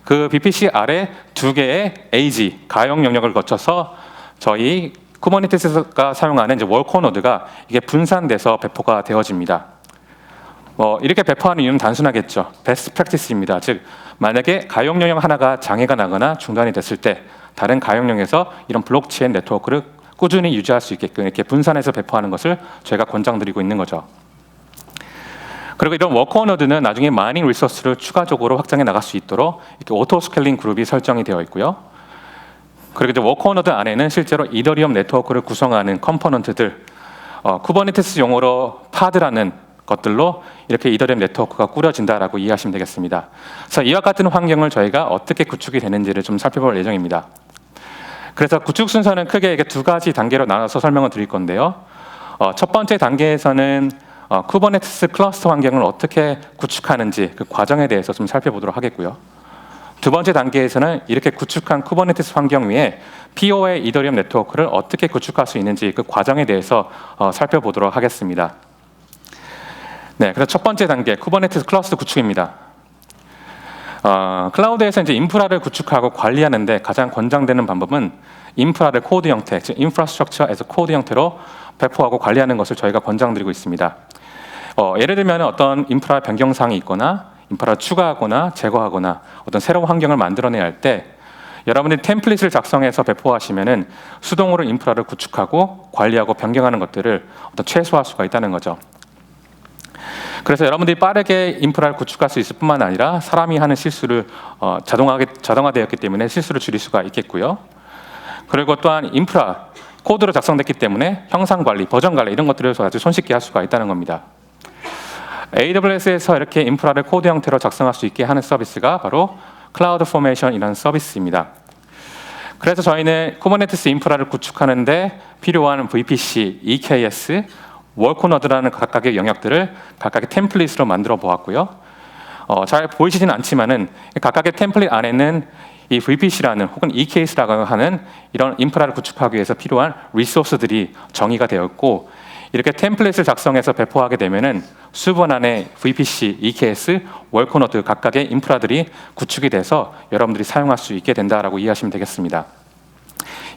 그 VPC 아래 두 개의 AG 가용 영역을 거쳐서 저희 쿠버네티스가 사용하는 이제 월커 노드가 이게 분산돼서 배포가 되어집니다. 이렇게 배포하는 이유는 단순하겠죠. 베스트 프랙티스입니다. 즉 만약에 가용 영역 하나가 장애가 나거나 중단이 됐을 때 다른 가용 영역에서 이런 블록체인 네트워크를 꾸준히 유지할 수 있게끔 이렇게 분산해서 배포하는 것을 저희가 권장드리고 있는 거죠. 그리고 이런 워커 노드는 나중에 마이닝 리소스를 추가적으로 확장해 나갈 수 있도록 이렇게 오토 스케일링 그룹이 설정이 되어 있고요. 그리고 이제 워커 노드 안에는 실제로 이더리움 네트워크를 구성하는 컴포넌트들, 쿠버네티스 용어로 파드라는 것들로 이렇게 이더리움 네트워크가 꾸려진다라고 이해하시면 되겠습니다. 그래서 이와 같은 환경을 저희가 어떻게 구축이 되는지를 좀 살펴볼 예정입니다. 그래서 구축 순서는 크게 이게 두 가지 단계로 나눠서 설명을 드릴 건데요. 첫 번째 단계에서는 쿠버네티스 클러스터 환경을 어떻게 구축하는지 그 과정에 대해서 좀 살펴보도록 하겠고요. 두 번째 단계에서는 이렇게 구축한 쿠버네티스 환경 위에 POA 이더리움 네트워크를 어떻게 구축할 수 있는지 그 과정에 대해서 살펴보도록 하겠습니다. 네, 그래서 첫 번째 단계 쿠버네티스 클러스터 구축입니다. 클라우드에서 이제 인프라를 구축하고 관리하는데 가장 권장되는 방법은 인프라를 코드 형태, 즉 인프라스트럭처 에서 코드 형태로 배포하고 관리하는 것을 저희가 권장드리고 있습니다. 예를 들면 어떤 인프라 변경 사항이 있거나 인프라를 추가하거나 제거하거나 어떤 새로운 환경을 만들어내야 할 때 여러분들이 템플릿을 작성해서 배포하시면은 수동으로 인프라를 구축하고 관리하고 변경하는 것들을 어떤 최소화할 수가 있다는 거죠. 그래서 여러분들이 빠르게 인프라를 구축할 수 있을 뿐만 아니라 사람이 하는 실수를 자동화되었기 때문에 실수를 줄일 수가 있겠고요. 그리고 또한 인프라 코드로 작성됐기 때문에 형상 관리, 버전 관리 이런 것들을 아주 손쉽게 할 수가 있다는 겁니다. AWS에서 이렇게 인프라를 코드 형태로 작성할 수 있게 하는 서비스가 바로 클라우드 포메이션이라는 서비스입니다. 그래서 저희는 쿠버네티스 인프라를 구축하는데 필요한 VPC, EKS, 월코너드라는 각각의 영역들을 각각의 템플릿으로 만들어 보았고요. 잘 보이시지는 않지만은 각각의 템플릿 안에는 이 VPC라는 혹은 EKS라고 하는 이런 인프라를 구축하기 위해서 필요한 리소스들이 정의가 되었고, 이렇게 템플릿을 작성해서 배포하게 되면은 수번 안에 VPC, EKS, 월코너드 각각의 인프라들이 구축이 돼서 여러분들이 사용할 수 있게 된다라고 이해하시면 되겠습니다.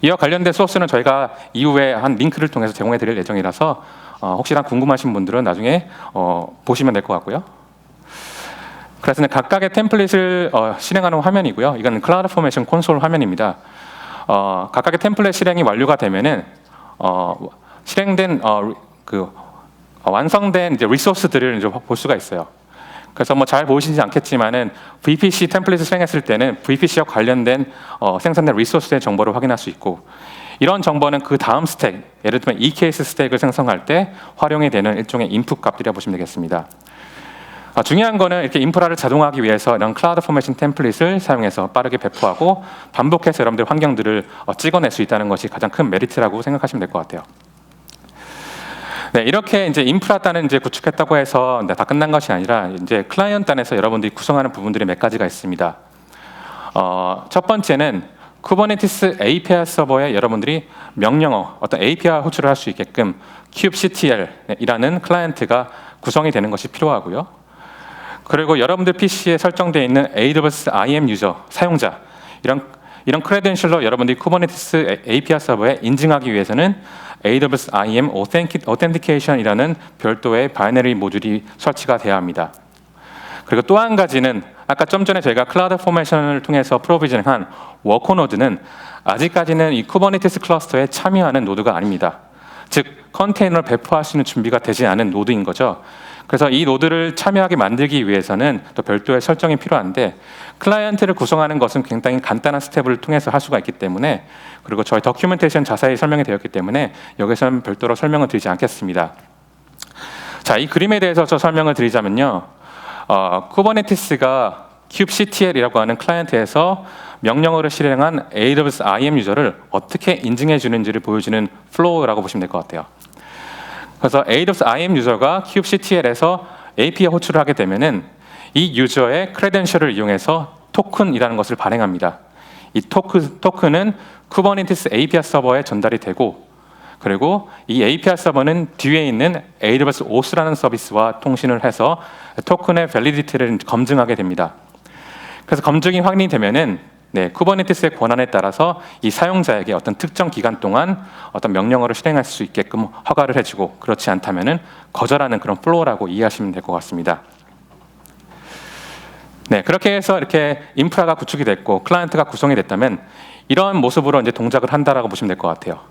이와 관련된 소스는 저희가 이후에 한 링크를 통해서 제공해 드릴 예정이라서 혹시나 궁금하신 분들은 나중에 보시면 될 것 같고요. 그래서 각각의 템플릿을 실행하는 화면이고요. 이건 클라우드 포메이션 콘솔 화면입니다. 각각의 템플릿 실행이 완료가 되면은 실행된 완성된 이제 리소스들을 이제 볼 수가 있어요. 그래서 뭐 잘 보이시지 않겠지만은 VPC 템플릿을 실행했을 때는 VPC와 관련된 생산된 리소스의 정보를 확인할 수 있고, 이런 정보는 그 다음 스택, 예를 들면 EKS 스택을 생성할 때 활용이 되는 일종의 인풋 값들이라 보시면 되겠습니다. 중요한 거는 이렇게 인프라를 자동화하기 위해서 이런 클라우드 포메이션 템플릿을 사용해서 빠르게 배포하고 반복해서 여러분들 환경들을 찍어낼 수 있다는 것이 가장 큰 메리트라고 생각하시면 될 것 같아요. 네, 이렇게 이제 인프라 단을 이제 구축했다고 해서 다 끝난 것이 아니라 이제 클라이언트 단에서 여러분들이 구성하는 부분들이 몇 가지가 있습니다. 첫 번째는 쿠버네티스 API 서버에 여러분들이 명령어, 어떤 API 호출을 할 수 있게끔 kubectl이라는 클라이언트가 구성이 되는 것이 필요하고요. 그리고 여러분들 PC에 설정되어 있는 AWS IAM 유저, 사용자, 이런 크레덴셜로 여러분들이 쿠버네티스 API 서버에 인증하기 위해서는 AWS IAM Authentication이라는 별도의 바이너리 모듈이 설치가 되어야 합니다. 그리고 또 한 가지는 아까 좀 전에 저희가 클라우드 포메이션을 통해서 프로비전한 워커노드는 아직까지는 이 쿠버네티스 클러스터에 참여하는 노드가 아닙니다. 즉 컨테이너를 배포할 수 있는 준비가 되지 않은 노드인 거죠. 그래서 이 노드를 참여하게 만들기 위해서는 또 별도의 설정이 필요한데, 클라이언트를 구성하는 것은 굉장히 간단한 스텝을 통해서 할 수가 있기 때문에, 그리고 저희 더큐멘테이션 자세히 설명이 되었기 때문에 여기서는 별도로 설명을 드리지 않겠습니다. 자, 이 그림에 대해서 저 설명을 드리자면요, 쿠버네티스가 kubectl이라고 하는 클라이언트에서 명령어를 실행한 AWS IAM 유저를 어떻게 인증해 주는지를 보여주는 플로우라고 보시면 될 것 같아요. 그래서 AWS IAM 유저가 kubectl에서 API 호출을 하게 되면은 이 유저의 크레덴셜을 이용해서 토큰이라는 것을 발행합니다. 이 토큰은 쿠버네티스 API 서버에 전달이 되고, 그리고 이 API 서버는 뒤에 있는 AWS OS라는 서비스와 통신을 해서 토큰의 밸리디티를 검증하게 됩니다. 그래서 검증이 확인이 되면은 쿠버네티스의 권한에 따라서 이 사용자에게 어떤 특정 기간 동안 어떤 명령어를 실행할 수 있게끔 허가를 해주고, 그렇지 않다면은 거절하는 그런 플로우라고 이해하시면 될 것 같습니다. 네, 그렇게 해서 이렇게 인프라가 구축이 됐고 클라이언트가 구성이 됐다면 이런 모습으로 이제 동작을 한다라고 보시면 될 것 같아요.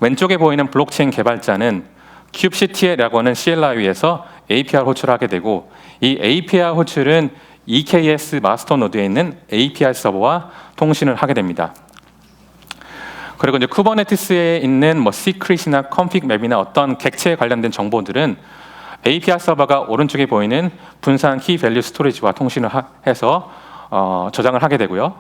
왼쪽에 보이는 블록체인 개발자는 kubectl이라고 하는 CLI에서 API를 호출하게 되고, 이 API 호출은 EKS 마스터 노드에 있는 API 서버와 통신을 하게 됩니다. 그리고 이제 쿠버네티스에 있는 뭐 시크릿이나 config 맵이나 어떤 객체에 관련된 정보들은 API 서버가 오른쪽에 보이는 분산 키 밸류 스토리지와 통신을 해서 저장을 하게 되고요.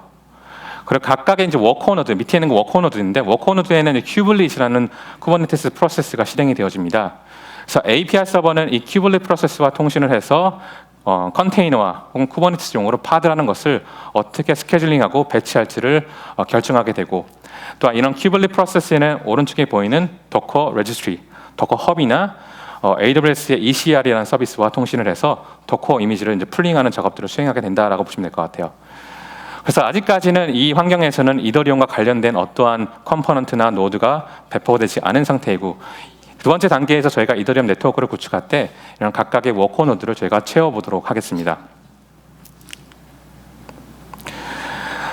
그리고 각각의 이제 워커노드, 밑에 있는 거 워커노드인데, 워커노드에는 큐블릿이라는 쿠버네티스 프로세스가 실행이 되어집니다. 그래서 API 서버는 이 큐블릿 프로세스와 통신을 해서 컨테이너와 혹은 쿠버네티스 용어로 파드라는 것을 어떻게 스케줄링하고 배치할지를 결정하게 되고, 또한 이런 큐블릿 프로세스에는 오른쪽에 보이는 도커 레지스트리, 도커 헙이나 AWS의 ECR이라는 서비스와 통신을 해서 도커 이미지를 이제 풀링하는 작업들을 수행하게 된다라고 보시면 될 것 같아요. 그래서 아직까지는 이 환경에서는 이더리움과 관련된 어떠한 컴포넌트나 노드가 배포되지 않은 상태이고, 두 번째 단계에서 저희가 이더리움 네트워크를 구축할 때 이런 각각의 워커 노드를 저희가 채워보도록 하겠습니다.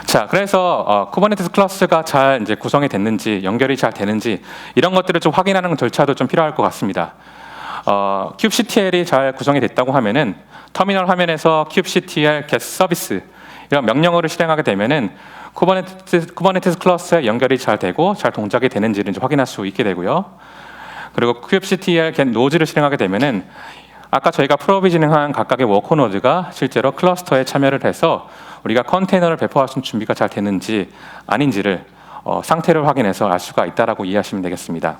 자, 그래서 쿠버네티스 클러스터가 잘 이제 구성이 됐는지, 연결이 잘 되는지 이런 것들을 좀 확인하는 절차도 좀 필요할 것 같습니다. kubectl이 잘 구성이 됐다고 하면은 터미널 화면에서 kubectl get 서비스 이런 명령어를 실행하게 되면은 쿠버네티스 클러스터에 연결이 잘 되고 잘 동작이 되는지를 이제 확인할 수 있게 되고요. 그리고 kubectl get node를 실행하게 되면은 아까 저희가 프로비저닝한 각각의 워커 노드가 실제로 클러스터에 참여를 해서 우리가 컨테이너를 배포할 수 있는 준비가 잘 되는지 아닌지를 상태를 확인해서 알 수가 있다라고 이해하시면 되겠습니다.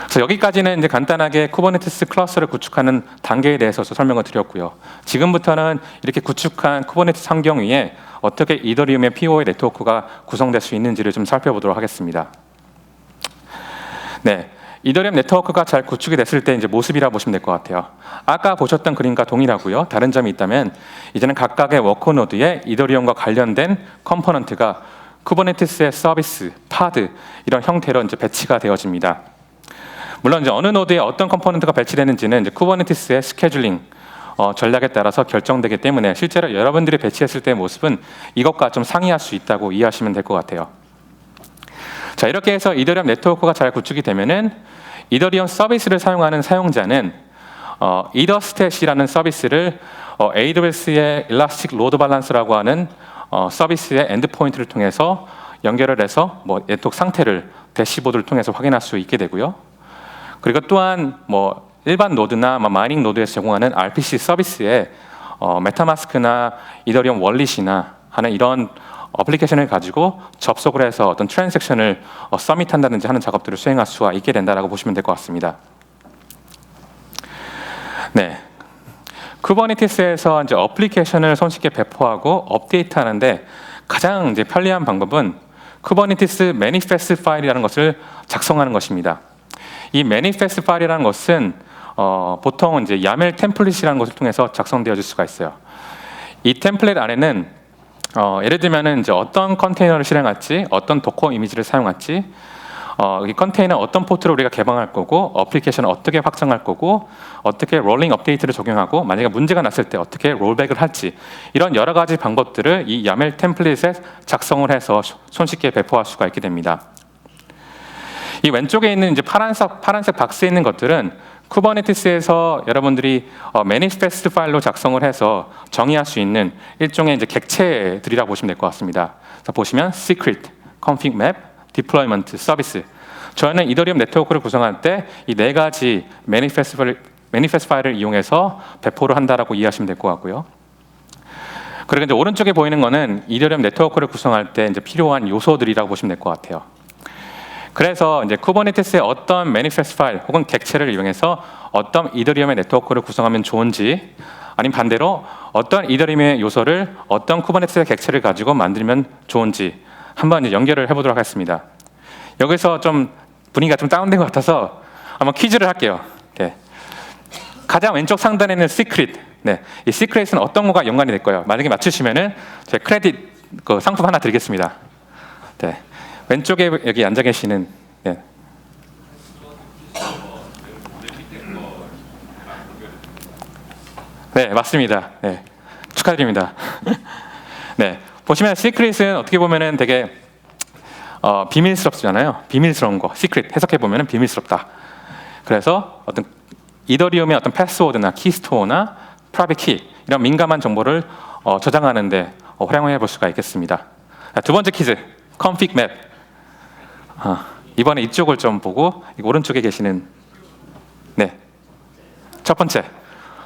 그래서 여기까지는 이제 간단하게 쿠버네티스 클러스터를 구축하는 단계에 대해서 설명을 드렸고요. 지금부터는 이렇게 구축한 쿠버네티스 환경 위에 어떻게 이더리움의 POA 네트워크가 구성될 수 있는지를 좀 살펴보도록 하겠습니다. 네, 이더리움 네트워크가 잘 구축이 됐을 때 이제 모습이라 보시면 될 것 같아요. 아까 보셨던 그림과 동일하고요. 다른 점이 있다면 이제는 각각의 워커 노드에 이더리움과 관련된 컴포넌트가 쿠버네티스의 서비스, 파드 이런 형태로 이제 배치가 되어집니다. 물론 이제 어느 노드에 어떤 컴포넌트가 배치되는지는 이제 쿠버네티스의 스케줄링 전략에 따라서 결정되기 때문에 실제로 여러분들이 배치했을 때의 모습은 이것과 좀 상이할 수 있다고 이해하시면 될 것 같아요. 자, 이렇게 해서 이더리움 네트워크가 잘 구축이 되면은 이더리움 서비스를 사용하는 사용자는 이더스탯이라는 서비스를 AWS의 일라스틱 로드 밸런스라고 하는 서비스의 엔드포인트를 통해서 연결을 해서 네트워크 상태를 대시보드를 통해서 확인할 수 있게 되고요. 그리고 또한 일반 노드나 마이닝 노드에서 제공하는 RPC 서비스에 메타마스크나 이더리움 월릿이나 하는 이런 어플리케이션을 가지고 접속을 해서 어떤 트랜잭션을 서밋한다든지 하는 작업들을 수행할 수가 있게 된다라고 보시면 될 것 같습니다. 네, 쿠버네티스에서 이제 어플리케이션을 손쉽게 배포하고 업데이트하는데 가장 이제 편리한 방법은 쿠버네티스 매니페스트 파일이라는 것을 작성하는 것입니다. 이 매니페스트 파일이라는 것은 보통 이제 YAML 템플릿이라는 것을 통해서 작성되어질 수가 있어요. 이 템플릿 안에는 예를 들면은 이제 어떤 컨테이너를 실행할지, 어떤 도커 이미지를 사용할지, 이 컨테이너 어떤 포트를 우리가 개방할 거고, 어플리케이션을 어떻게 확장할 거고, 어떻게 롤링 업데이트를 적용하고, 만약에 문제가 났을 때 어떻게 롤백을 할지 이런 여러 가지 방법들을 이 YAML 템플릿에 작성을 해서 손쉽게 배포할 수가 있게 됩니다. 이 왼쪽에 있는 이제 파란색 박스에 있는 것들은 쿠버네티스에서 여러분들이 매니페스트 파일로 작성을 해서 정의할 수 있는 일종의 이제 객체들이라고 보시면 될 것 같습니다. 그래서 보시면 secret, config map, deployment, service. 저희는 이더리움 네트워크를 구성할 때 이 네 가지 매니페스트 파일을 이용해서 배포를 한다라고 이해하시면 될 것 같고요. 그리고 이제 오른쪽에 보이는 거는 이더리움 네트워크를 구성할 때 이제 필요한 요소들이라고 보시면 될 것 같아요. 그래서 이제 쿠버네티스의 어떤 매니페스트 파일 혹은 객체를 이용해서 어떤 이더리움의 네트워크를 구성하면 좋은지, 아니면 반대로 어떤 이더리움의 요소를 어떤 쿠버네티스의 객체를 가지고 만들면 좋은지 한번 이제 연결을 해보도록 하겠습니다. 여기서 좀 분위기가 좀 다운된 것 같아서 한번 퀴즈를 할게요. 네. 가장 왼쪽 상단에 있는 시크릿, 네. 이 시크릿은 어떤 거가 연관이 될 거예요? 만약에 맞추시면은 제 크레딧 상품 하나 드리겠습니다. 네. 왼쪽에 여기 앉아 계시는, 네. 네, 맞습니다. 네, 축하드립니다. 네, 보시면 시크릿은 어떻게 보면은 되게 비밀스럽잖아요. 비밀스러운 거, 시크릿 해석해 보면은 비밀스럽다. 그래서 어떤 이더리움의 어떤 패스워드나 키스토어나 프라이빗 키 이런 민감한 정보를 저장하는데 활용해 볼 수가 있겠습니다. 자, 두 번째 퀴즈, config map. 이번에 이쪽을 좀 보고 오른쪽에 계시는, 네, 첫 번째.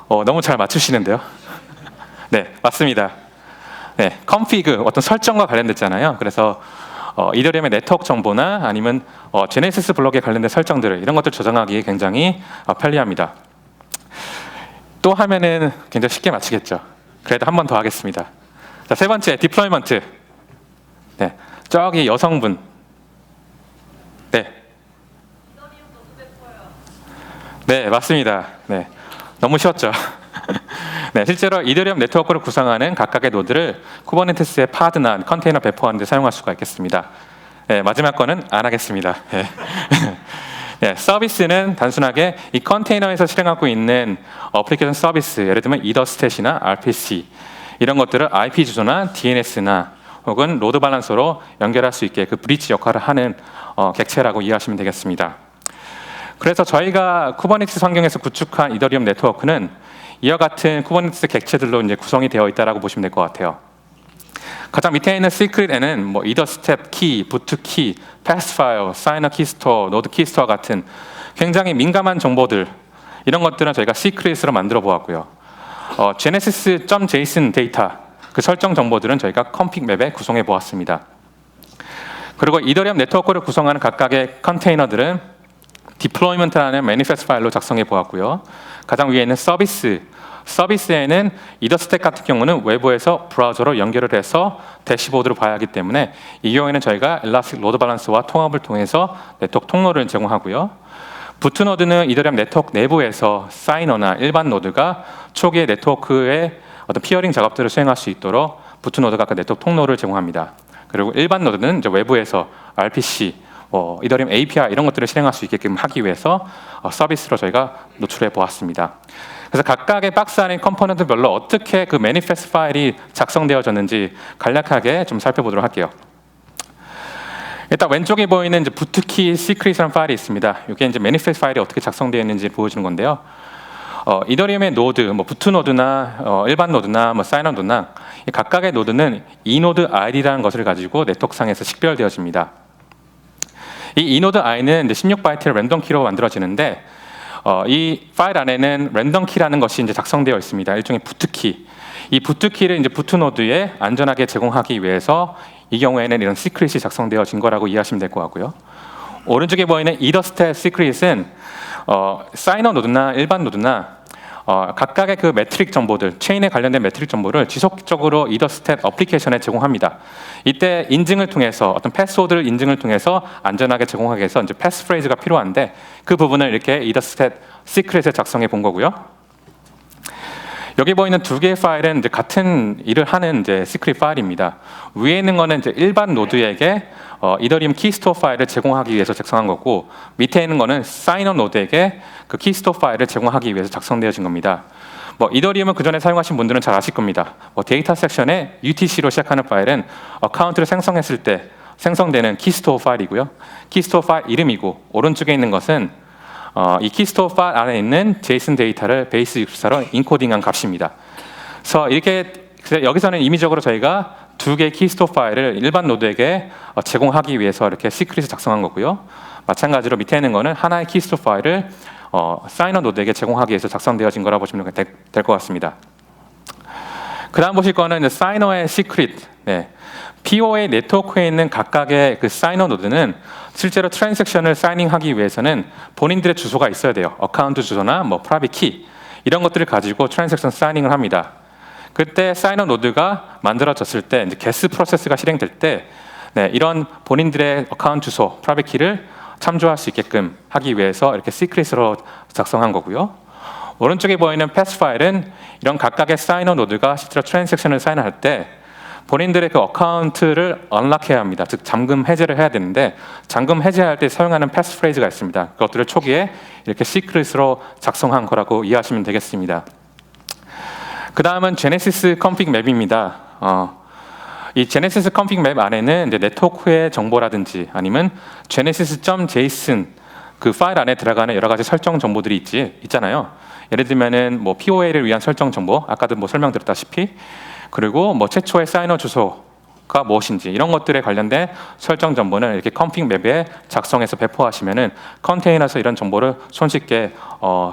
너무 잘 맞추시는데요. 네, 맞습니다. 네, config 어떤 설정과 관련됐잖아요. 그래서 이더리움의 네트워크 정보나 아니면 제네시스 블록에 관련된 설정들을 이런 것들 저장하기 굉장히 편리합니다. 또 하면은 굉장히 쉽게 맞추겠죠. 그래도 한 번 더 하겠습니다. 자, 세 번째 디플로이먼트. 네, 저기 여성분. 네. 네, 맞습니다. 네, 너무 쉬웠죠. 네, 실제로 이더리움 네트워크를 구성하는 각각의 노드를 쿠버네티스의 파드나 컨테이너 배포하는 데 사용할 수가 있겠습니다. 네, 마지막 거는 안 하겠습니다. 네. 네, 서비스는 단순하게 이 컨테이너에서 실행하고 있는 어플리케이션 서비스, 예를 들면 이더스탯이나 RPC 이런 것들을 IP 주소나 DNS나 혹은 로드 밸런서로 연결할 수 있게 그 브릿지 역할을 하는 객체라고 이해하시면 되겠습니다. 그래서 저희가 쿠버네티스 환경에서 구축한 이더리움 네트워크는 이와 같은 쿠버네티스 객체들로 이제 구성이 되어 있다라고 보시면 될 것 같아요. 가장 밑에 있는 시크릿에는 뭐 이더 스텝 키, 부트 키, 패스 파일, 사이너 키 스토어, 노드 키 스토어 같은 굉장히 민감한 정보들, 이런 것들은 저희가 시크릿으로 만들어 보았고요. genesis.json 데이터, 그 설정 정보들은 저희가 컴픽 맵에 구성해 보았습니다. 그리고 이더리움 네트워크를 구성하는 각각의 컨테이너들은 deployment라는 manifest 파일로 작성해 보았고요. 가장 위에 있는 서비스에는 이더스택 같은 경우는 외부에서 브라우저로 연결을 해서 대시보드로 봐야 하기 때문에 이 경우에는 저희가 엘라스틱 로드 밸런스와 통합을 통해서 네트워크 통로를 제공하고요. 부트 노드는 이더리움 네트워크 내부에서 사이너나 일반 노드가 초기에 네트워크의 어떤 피어링 작업들을 수행할 수 있도록 부트 노드가 그 네트워크 통로를 제공합니다. 그리고 일반 노드는 이제 외부에서 RPC, 이더리움 API 이런 것들을 실행할 수 있게끔 하기 위해서 서비스로 저희가 노출해 보았습니다. 그래서 각각의 박스 안의 컴포넌트별로 어떻게 그 매니페스트 파일이 작성되어졌는지 간략하게 좀 살펴보도록 할게요. 일단 왼쪽에 보이는 이제 부트키 시크릿이라는 파일이 있습니다. 이게 이제 매니페스트 파일이 어떻게 작성되어 있는지 보여주는 건데요. 이더리움의 노드, 뭐 부트 노드나 일반 노드나 뭐 사이너 노드나 각각의 노드는 이 노드 ID라는 것을 가지고 네트워크상에서 식별되어집니다. 이 이노드 i는 이제 16바이트의 랜덤 키로 만들어지는데 이 파일 안에는 랜덤 키라는 것이 이제 작성되어 있습니다. 일종의 부트키. 이 부트키를 이제 부트 노드에 안전하게 제공하기 위해서 이 경우에는 이런 시크릿이 작성되어진 거라고 이해하시면 될 것 같고요. 오른쪽에 보이는 이더스탯 시크릿은 사이너 노드나 일반 노드나 각각의 그 매트릭 정보들, 체인에 관련된 매트릭 정보를 지속적으로 이더스탯 어플리케이션에 제공합니다. 이때 인증을 통해서 어떤 패스워드를 인증을 통해서 안전하게 제공하기 위해서 이제 패스 프레이즈가 필요한데 그 부분을 이렇게 이더스탯 시크릿에 작성해 본 거고요. 여기 보이는 두 개의 파일은 이제 같은 일을 하는 이제 시크릿 파일입니다. 위에 있는 거는 이제 일반 노드에게 이더리움 키스토어 파일을 제공하기 위해서 작성한 거고, 밑에 있는 거는 사이너 노드에게 그 키스토어 파일을 제공하기 위해서 작성되어진 겁니다. 뭐 이더리움을 그 전에 사용하신 분들은 잘 아실 겁니다. 뭐 데이터 섹션에 UTC로 시작하는 파일은 어카운트를 생성했을 때 생성되는 키스토어 파일이고요. 키스토어 파일 이름이고, 오른쪽에 있는 것은 이 키스토어 파일 안에 있는 JSON 데이터를 베이스 64로 인코딩한 값입니다. 그래서 이렇게 여기서는 임의적으로 저희가 두 개의 키스토어 파일을 일반 노드에게 제공하기 위해서 이렇게 시크릿을 작성한 거고요. 마찬가지로 밑에 있는 거는 하나의 키스토어 파일을 사이너 노드에게 제공하기 위해서 작성되어진 거라고 보시면 될 것 같습니다. 그 다음 보실 거는 이제 사이너의 시크릿. 네. POA 네트워크에 있는 각각의 그 사이너 노드는 실제로 트랜잭션을 사이닝하기 위해서는 본인들의 주소가 있어야 돼요. 어카운트 주소나 뭐 프라이빗 키 이런 것들을 가지고 트랜잭션 사이닝을 합니다. 그때 사이너 노드가 만들어졌을 때 이제 게스 프로세스가 실행될 때 이런 본인들의 어카운트 주소, 프라이빗 키를 참조할 수 있게끔 하기 위해서 이렇게 시크릿으로 작성한 거고요. 오른쪽에 보이는 패스 파일은 이런 각각의 사이너 노드가 실제로 트랜잭션을 사인할 때 본인들의 그 어카운트를 언락해야 합니다. 즉 잠금 해제를 해야 되는데 잠금 해제할 때 사용하는 패스 프레이즈가 있습니다. 그것들을 초기에 이렇게 시크릿으로 작성한 거라고 이해하시면 되겠습니다. 그 다음은 제네시스 컴픽 맵입니다. 이 제네시스 컴픽 맵 안에는 이제 네트워크의 정보라든지 아니면 genesis.json 그 파일 안에 들어가는 여러 가지 설정 정보들이 있잖아요. 예를 들면은 뭐 POA를 위한 설정 정보, 아까도 뭐 설명드렸다시피, 그리고 뭐 최초의 사이너 주소가 무엇인지 이런 것들에 관련된 설정 정보는 이렇게 컴픽 맵에 작성해서 배포하시면은 컨테이너에서 이런 정보를 손쉽게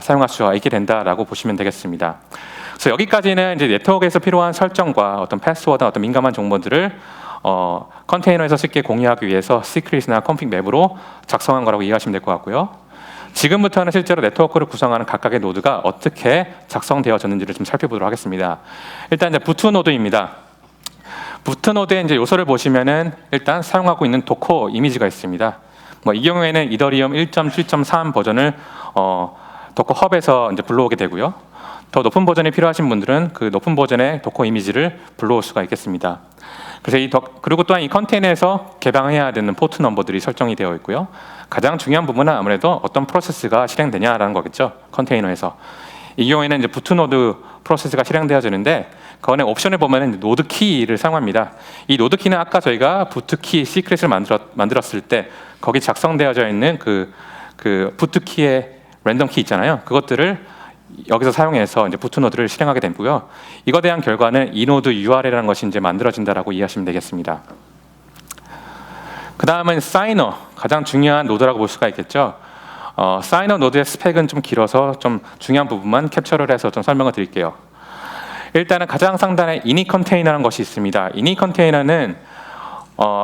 사용할 수가 있게 된다라고 보시면 되겠습니다. 그래서 여기까지는 이제 네트워크에서 필요한 설정과 어떤 패스워드, 어떤 민감한 정보들을 컨테이너에서 쉽게 공유하기 위해서 시크릿이나 컴픽 맵으로 작성한 거라고 이해하시면 될 것 같고요. 지금부터는 실제로 네트워크를 구성하는 각각의 노드가 어떻게 작성되어졌는지를 좀 살펴보도록 하겠습니다. 일단 이제 부트 노드입니다. 부트 노드의 이제 요소를 보시면은 일단 사용하고 있는 도커 이미지가 있습니다. 뭐 이 경우에는 이더리움 1.7.3 버전을 도커 헙에서 이제 불러오게 되고요. 더 높은 버전이 필요하신 분들은 그 높은 버전의 도커 이미지를 불러올 수가 있겠습니다. 그래서 그리고 또한 이 컨테이너에서 개방해야 되는 포트 넘버들이 설정이 되어 있고요. 가장 중요한 부분은 아무래도 어떤 프로세스가 실행되냐라는 거겠죠. 컨테이너에서. 이 경우에는 이제 부트 노드 프로세스가 실행되어지는데 그 안에 옵션을 보면 노드 키를 사용합니다. 이 노드 키는 아까 저희가 부트 키 시크릿을 만들었을 때 거기 작성되어져 있는 그 그 부트키의 랜덤 키 있잖아요. 그것들을 여기서 사용해서 이제 부트노드를 실행하게 되고요. 이거에 대한 결과는 이 노드 URL이라는 것이 이제 만들어진다라고 이해하시면 되겠습니다. 그 다음은 사이너, 가장 중요한 노드라고 볼 수가 있겠죠. 사이너 노드의 스펙은 좀 길어서 좀 중요한 부분만 캡처를 해서 좀 설명을 드릴게요. 일단은 가장 상단에 이닛 컨테이너라는 것이 있습니다. 이닛 컨테이너는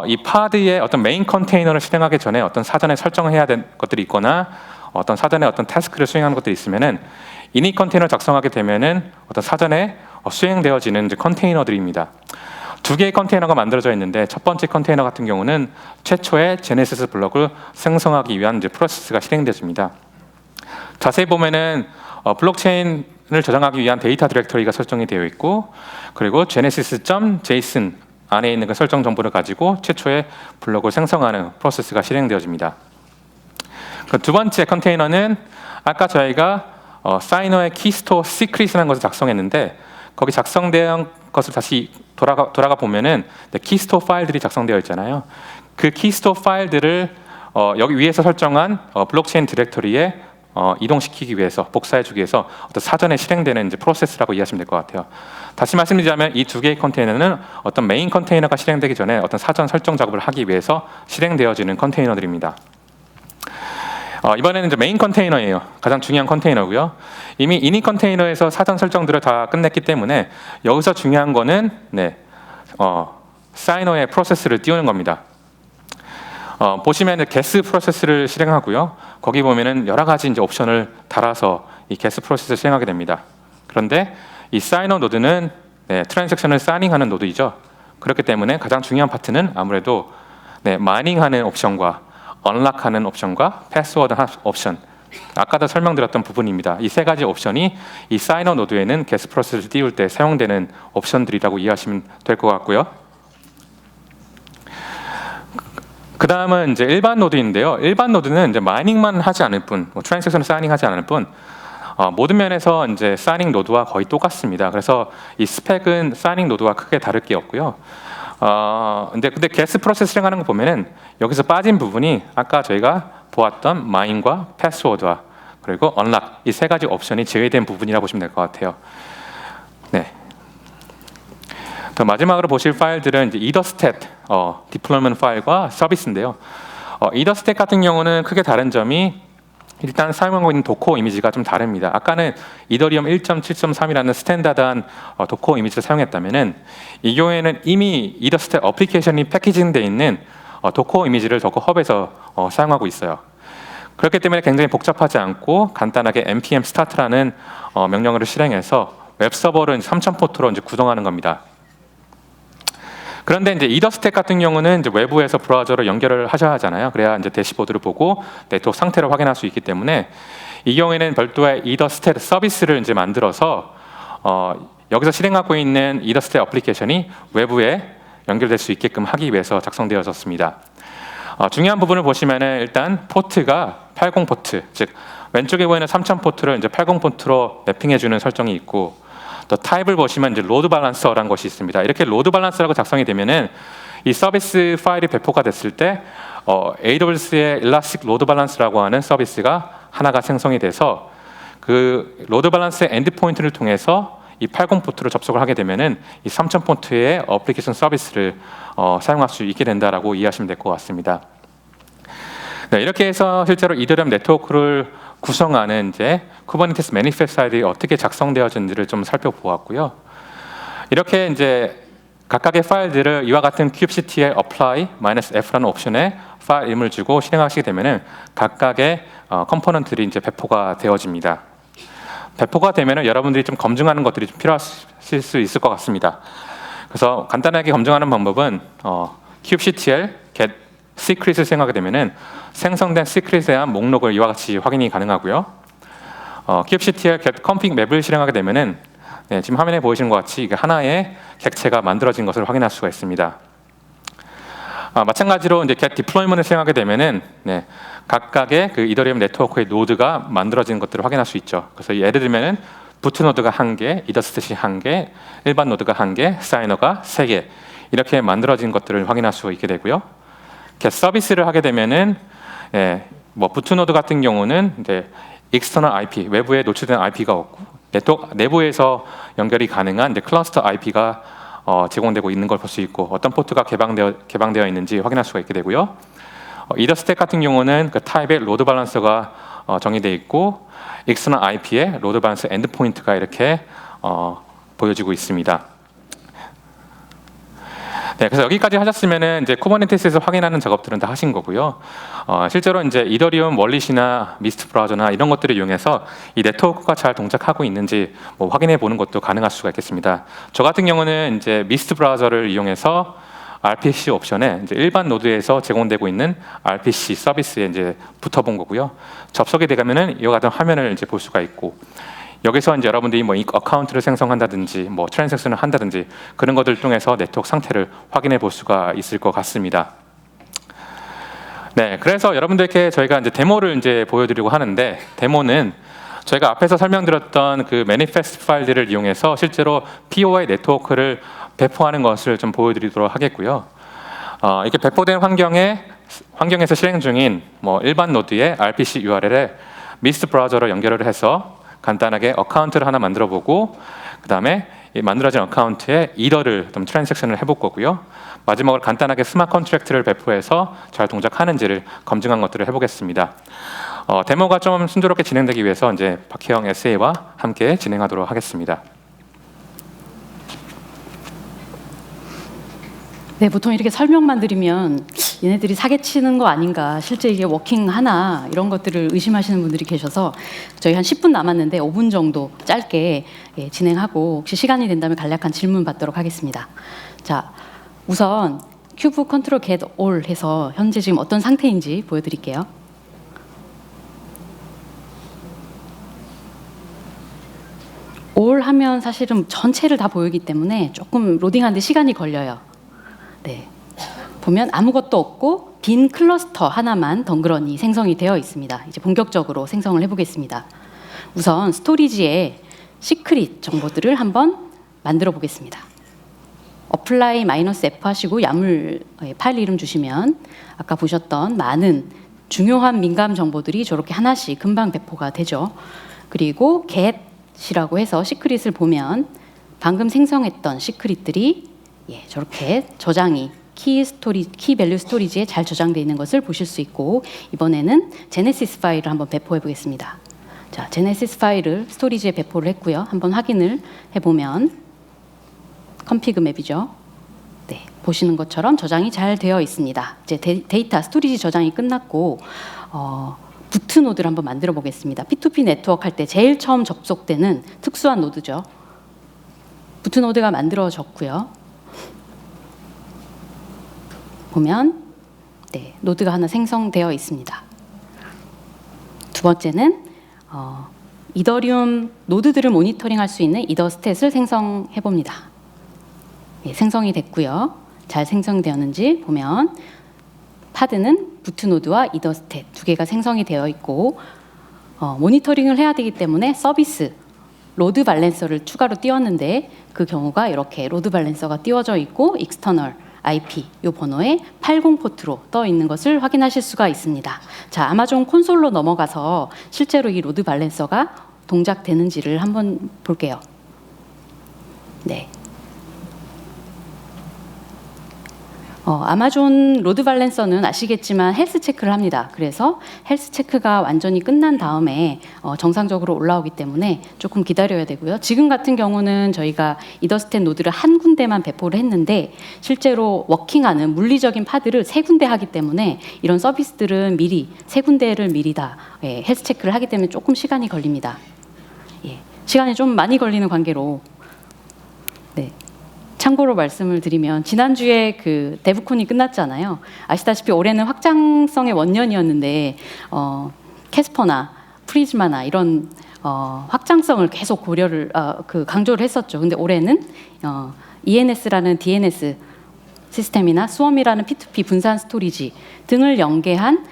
이 파드의 어떤 메인 컨테이너를 실행하기 전에 어떤 사전에 설정을 해야 될 것들이 있거나 어떤 사전에 어떤 태스크를 수행하는 것들이 있으면은 이닛 컨테이너를 작성하게 되면은 어떤 사전에 수행되어지는 이제 컨테이너들입니다. 두 개의 컨테이너가 만들어져 있는데 첫 번째 컨테이너 같은 경우는 최초의 제네시스 블럭을 생성하기 위한 이제 프로세스가 실행되어집니다. 자세히 보면은 블록체인을 저장하기 위한 데이터 디렉터리가 설정이 되어 있고, 그리고 genesis.json 안에 있는 그 설정 정보를 가지고 최초의 블록을 생성하는 프로세스가 실행되어집니다. 그 두 번째 컨테이너는 아까 저희가 사이너의 키스토어 시크릿이라는 것을 작성했는데, 거기 작성된 것을 다시 돌아가 보면은 키스토어 파일들이 작성되어 있잖아요. 그 키스토어 파일들을 여기 위에서 설정한 블록체인 디렉터리에 이동시키기 위해서, 복사해주기 위해서 어떤 사전에 실행되는 이제 프로세스라고 이해하시면 될 것 같아요. 다시 말씀드리자면 이 두 개의 컨테이너는 어떤 메인 컨테이너가 실행되기 전에 어떤 사전 설정 작업을 하기 위해서 실행되어지는 컨테이너들입니다. 이번에는 이제 메인 컨테이너예요. 가장 중요한 컨테이너고요. 이미 이닛 컨테이너에서 사전 설정들을 다 끝냈기 때문에 여기서 중요한 거는 사이너의 프로세스를 띄우는 겁니다. 보시면 게스 프로세스를 실행하고요. 거기 보면은 여러 가지 이제 옵션을 달아서 이 게스 프로세스를 실행하게 됩니다. 그런데 이 사이너 노드는 트랜잭션을 사이닝하는 노드이죠. 그렇기 때문에 가장 중요한 파트는 아무래도 마이닝하는 옵션과 언락하는 옵션과 패스워드 옵션, 아까도 설명드렸던 부분입니다. 이 세 가지 옵션이 이 사이너 노드에는 게스 프로세스를 띄울 때 사용되는 옵션들이라고 이해하시면 될 것 같고요. 그 다음은 이제 일반 노드인데요. 일반 노드는 이제 마이닝만 하지 않을 뿐, 트랜잭션을 사이닝하지 않을 뿐, 모든 면에서 이제 사이닝 노드와 거의 똑같습니다. 그래서 이 스펙은 사이닝 노드와 크게 다를 게 없고요. 근데 게스 프로세스 실행하는 거 보면은 여기서 빠진 부분이 아까 저희가 보았던 마인과 패스워드와 그리고 언락, 이 세 가지 옵션이 제외된 부분이라고 보시면 될 것 같아요. 네. 더 마지막으로 보실 파일들은 이제 etherstat 디플로이먼트 파일과 서비스인데요. etherstat 같은 경우는 크게 다른 점이 일단 사용하고 있는 도커 이미지가 좀 다릅니다. 아까는 이더리움 1.7.3이라는 스탠다드한 도커 이미지를 사용했다면은 이 경우에는 이미 etherstat 어플리케이션이 패키징되어 있는 도커 이미지를 도커 헙에서 사용하고 있어요. 그렇기 때문에 굉장히 복잡하지 않고 간단하게 npm start라는 명령어를 실행해서 웹 서버를 3,000 포트로 이제 구동하는 겁니다. 그런데 이제 etherstat 같은 경우는 이제 외부에서 브라우저로 연결을 하셔야 하잖아요. 그래야 이제 대시보드를 보고 네트워크 상태를 확인할 수 있기 때문에 이 경우에는 별도의 etherstat 서비스를 이제 만들어서 여기서 실행하고 있는 etherstat 어플리케이션이 외부에 연결될 수 있게끔 하기 위해서 작성되어졌습니다. 중요한 부분을 보시면은 일단 포트가 80 포트, 즉 왼쪽에 보이는 3000 포트를 이제 80 포트로 매핑해주는 설정이 있고, 또 타입을 보시면 이제 로드 밸런서라는 것이 있습니다. 이렇게 로드 밸런서라고 작성이 되면은 이 서비스 파일이 배포가 됐을 때 AWS의 일라스틱 로드 밸런스라고 하는 서비스가 하나가 생성이 돼서 그 로드 밸런스의 엔드 포인트를 통해서 이 80 포트로 접속을 하게 되면은 이 3000 포트의 어플리케이션 서비스를 사용할 수 있게 된다라고 이해하시면 될 것 같습니다. 네, 이렇게 해서 실제로 이더리움 네트워크를 구성하는 이제 쿠버네티스 매니페스트 파일이 어떻게 작성되어진지를 좀 살펴보았고요. 이렇게 이제 각각의 파일들을 이와 같은 kubectl apply -f라는 옵션에 파일 이름을 주고 실행하시게 되면은 각각의 컴포넌트들이 이제 배포가 되어집니다. 배포가 되면은 여러분들이 좀 검증하는 것들이 좀 필요하실 수 있을 것 같습니다. 그래서 간단하게 검증하는 방법은 kubectl get secret을 생각하게 되면은 생성된 secret에 대한 목록을 이와 같이 확인이 가능하고요. kubectl get config 맵을 실행하게 되면은 지금 화면에 보이시는 것 같이 이게 하나의 객체가 만들어진 것을 확인할 수가 있습니다. 마찬가지로 이제 get deployment을 실행하게 되면은 각각의 그 이더리움 네트워크의 노드가 만들어진 것들을 확인할 수 있죠. 그래서 예를 들면은 부트 노드가 1개, etherstat이 1개, 일반 노드가 1개, 사이너가 3개 이렇게 만들어진 것들을 확인할 수 있게 되고요. get 서비스를 하게 되면은 뭐 부트노드 같은 경우는 이제 external IP, 외부에 노출된 IP가 없고 네트워크 내부에서 연결이 가능한 이제 클러스터 IP가 제공되고 있는 걸 볼 수 있고 어떤 포트가 개방되어 있는지 확인할 수가 있게 되고요. 이더스택 같은 경우는 그 타입의 로드 밸런서가 정의되어 있고 external IP에 로드 밸런서 엔드포인트가 이렇게 보여지고 있습니다. 네, 그래서 여기까지 하셨으면은 이제 쿠버네티스에서 확인하는 작업들은 다 하신 거고요. 실제로 이제 이더리움 월릿이나 미스트 브라우저나 이런 것들을 이용해서 이 네트워크가 잘 동작하고 있는지 뭐 확인해 보는 것도 가능할 수가 있겠습니다. 저 같은 경우는 이제 미스트 브라우저를 이용해서 RPC 옵션에 이제 일반 노드에서 제공되고 있는 RPC 서비스에 이제 붙어본 거고요. 접속이 되면은 이와 같은 화면을 이제 볼 수가 있고. 여기서 이제 여러분들이 뭐 어카운트를 생성한다든지 뭐 트랜잭션을 한다든지 그런 것들을 통해서 네트워크 상태를 확인해 볼 수가 있을 것 같습니다. 네, 그래서 여러분들께 저희가 이제 데모를 이제 보여드리고 하는데 데모는 저희가 앞에서 설명드렸던 그 매니페스트 파일들을 이용해서 실제로 POI 네트워크를 배포하는 것을 좀 보여드리도록 하겠고요. 이렇게 배포된 환경에서 실행 중인 뭐 일반 노드의 RPC URL에 미스트 브라우저로 연결을 해서 간단하게 어카운트를 하나 만들어 보고 그 다음에 만들어진 어카운트에 이더를 좀 트랜잭션을 해볼 거고요. 마지막으로 간단하게 스마트 컨트랙트를 배포해서 잘 동작하는지를 검증한 것들을 해보겠습니다. 데모가 좀 순조롭게 진행되기 위해서 이제 박혜영 SA와 함께 진행하도록 하겠습니다. 네, 보통 이렇게 설명만 드리면 얘네들이 사기치는 거 아닌가, 실제 이게 워킹하나 이런 것들을 의심하시는 분들이 계셔서 저희 한 10분 남았는데 5분 정도 짧게 진행하고 혹시 시간이 된다면 간략한 질문 받도록 하겠습니다. 자, 우선 큐브 컨트롤 get all 해서 현재 지금 어떤 상태인지 보여드릴게요. all 하면 사실은 전체를 다 보이기 때문에 조금 로딩하는데 시간이 걸려요. 네, 보면 아무것도 없고 빈 클러스터 하나만 덩그러니 생성이 되어 있습니다. 이제 본격적으로 생성을 해보겠습니다. 우선 스토리지에 시크릿 정보들을 한번 만들어 보겠습니다. apply -f 하시고 야물 파일 이름 주시면 아까 보셨던 많은 중요한 민감 정보들이 저렇게 하나씩 금방 배포가 되죠. 그리고 get이라고 해서 시크릿을 보면 방금 생성했던 시크릿들이 저렇게 저장이 키 밸류 스토리지에 잘 저장되어 있는 것을 보실 수 있고 이번에는 제네시스 파일을 한번 배포해 보겠습니다. 자, 제네시스 파일을 스토리지에 배포를 했고요. 한번 확인을 해보면 컨피그 맵이죠. 네, 보시는 것처럼 저장이 잘 되어 있습니다. 이제 데이터 스토리지 저장이 끝났고 부트 노드를 한번 만들어 보겠습니다. P2P 네트워크 할 때 제일 처음 접속되는 특수한 노드죠. 부트 노드가 만들어졌고요. 보면 노드가 하나 생성되어 있습니다. 두 번째는 이더리움 노드들을 모니터링할 수 있는 이더 스탯을 생성해 봅니다. 생성이 됐고요. 잘 생성되었는지 보면 파드는 부트 노드와 이더 스탯 두 개가 생성이 되어 있고 모니터링을 해야 되기 때문에 서비스 로드 밸런서를 추가로 띄웠는데 그 경우가 이렇게 로드 밸런서가 띄워져 있고 익스터널 IP 이 번호에 80 포트로 떠 있는 것을 확인하실 수가 있습니다. 자, 아마존 콘솔로 넘어가서 실제로 이 로드 밸런서가 동작되는지를 한번 볼게요. 네. 아마존 로드 밸런서는 아시겠지만 헬스 체크를 합니다. 그래서 헬스 체크가 완전히 끝난 다음에 정상적으로 올라오기 때문에 조금 기다려야 되고요. 지금 같은 경우는 저희가 이더스탯 노드를 한 군데만 배포를 했는데 실제로 워킹하는 물리적인 파드를 세 군데 하기 때문에 이런 서비스들은 미리 세 군데를 미리 다 헬스 체크를 하기 때문에 조금 시간이 걸립니다. 시간이 좀 많이 걸리는 관계로 참고로 말씀을 드리면 지난주에 그 데브콘이 끝났잖아요. 아시다시피 올해는 확장성의 원년이었는데 캐스퍼나 프리즈마나 이런 확장성을 계속 강조를 했었죠. 근데 올해는 ENS라는 DNS 시스템이나 스웜이라는 P2P 분산 스토리지 등을 연계한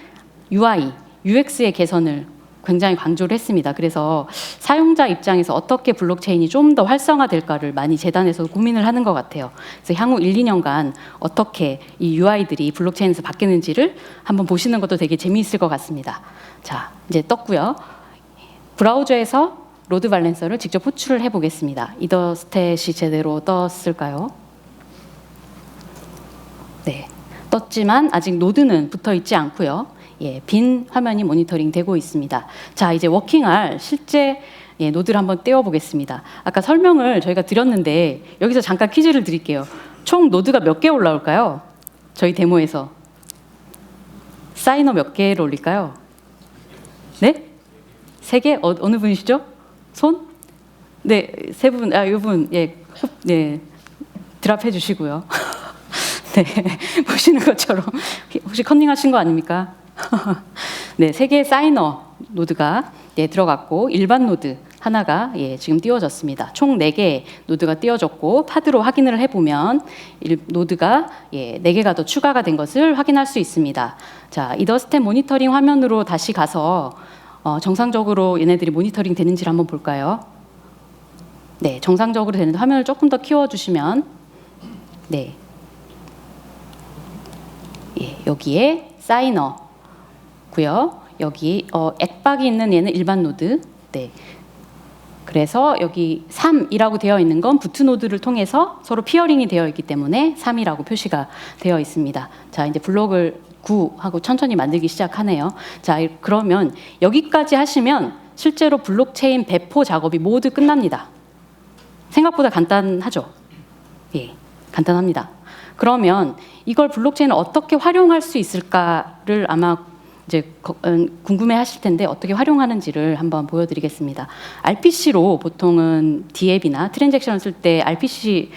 UI, UX의 개선을 굉장히 강조를 했습니다. 그래서 사용자 입장에서 어떻게 블록체인이 좀 더 활성화될까를 많이 재단에서 고민을 하는 것 같아요. 그래서 향후 1, 2년간 어떻게 이 UI들이 블록체인에서 바뀌는지를 한번 보시는 것도 되게 재미있을 것 같습니다. 자, 이제 떴고요. 브라우저에서 로드 밸런서를 직접 호출을 해보겠습니다. 이더스탯이 제대로 떴을까요? 네, 떴지만 아직 노드는 붙어 있지 않고요. 예, 빈 화면이 모니터링 되고 있습니다. 자, 이제 워킹할 실제 노드를 한번 떼어보겠습니다. 아까 설명을 저희가 드렸는데 여기서 잠깐 퀴즈를 드릴게요. 총 노드가 몇 개 올라올까요? 저희 데모에서. 사이너 몇 개를 올릴까요? 네? 3개? 어느 분이시죠? 손? 네, 3분. 아, 이분, 예, 네, 드랍해 주시고요. 네, 보시는 것처럼 혹시 컨닝하신 거 아닙니까? 네, 3개의 사이너 노드가 들어갔고 일반 노드 하나가 지금 띄워졌습니다. 총 4개의 노드가 띄워졌고 파드로 확인을 해보면 노드가 4개가 더 추가가 된 것을 확인할 수 있습니다. 자, 이더스텝 모니터링 화면으로 다시 가서 정상적으로 얘네들이 모니터링 되는지를 한번 볼까요? 네, 정상적으로 되는 화면을 조금 더 키워주시면 네, 여기에 사이너고요. 여기 액박이 있는 얘는 일반 노드. 네. 그래서 여기 3이라고 되어 있는 건 부트 노드를 통해서 서로 피어링이 되어 있기 때문에 3이라고 표시가 되어 있습니다. 자, 이제 블록을 9하고 천천히 만들기 시작하네요. 자, 그러면 여기까지 하시면 실제로 블록체인 배포 작업이 모두 끝납니다. 생각보다 간단하죠? 예, 간단합니다. 그러면 이걸 블록체인을 어떻게 활용할 수 있을까를 아마 이제 궁금해하실 텐데 어떻게 활용하는지를 한번 보여드리겠습니다. RPC로 보통은 DApp이나 트랜잭션을 쓸 때 RPC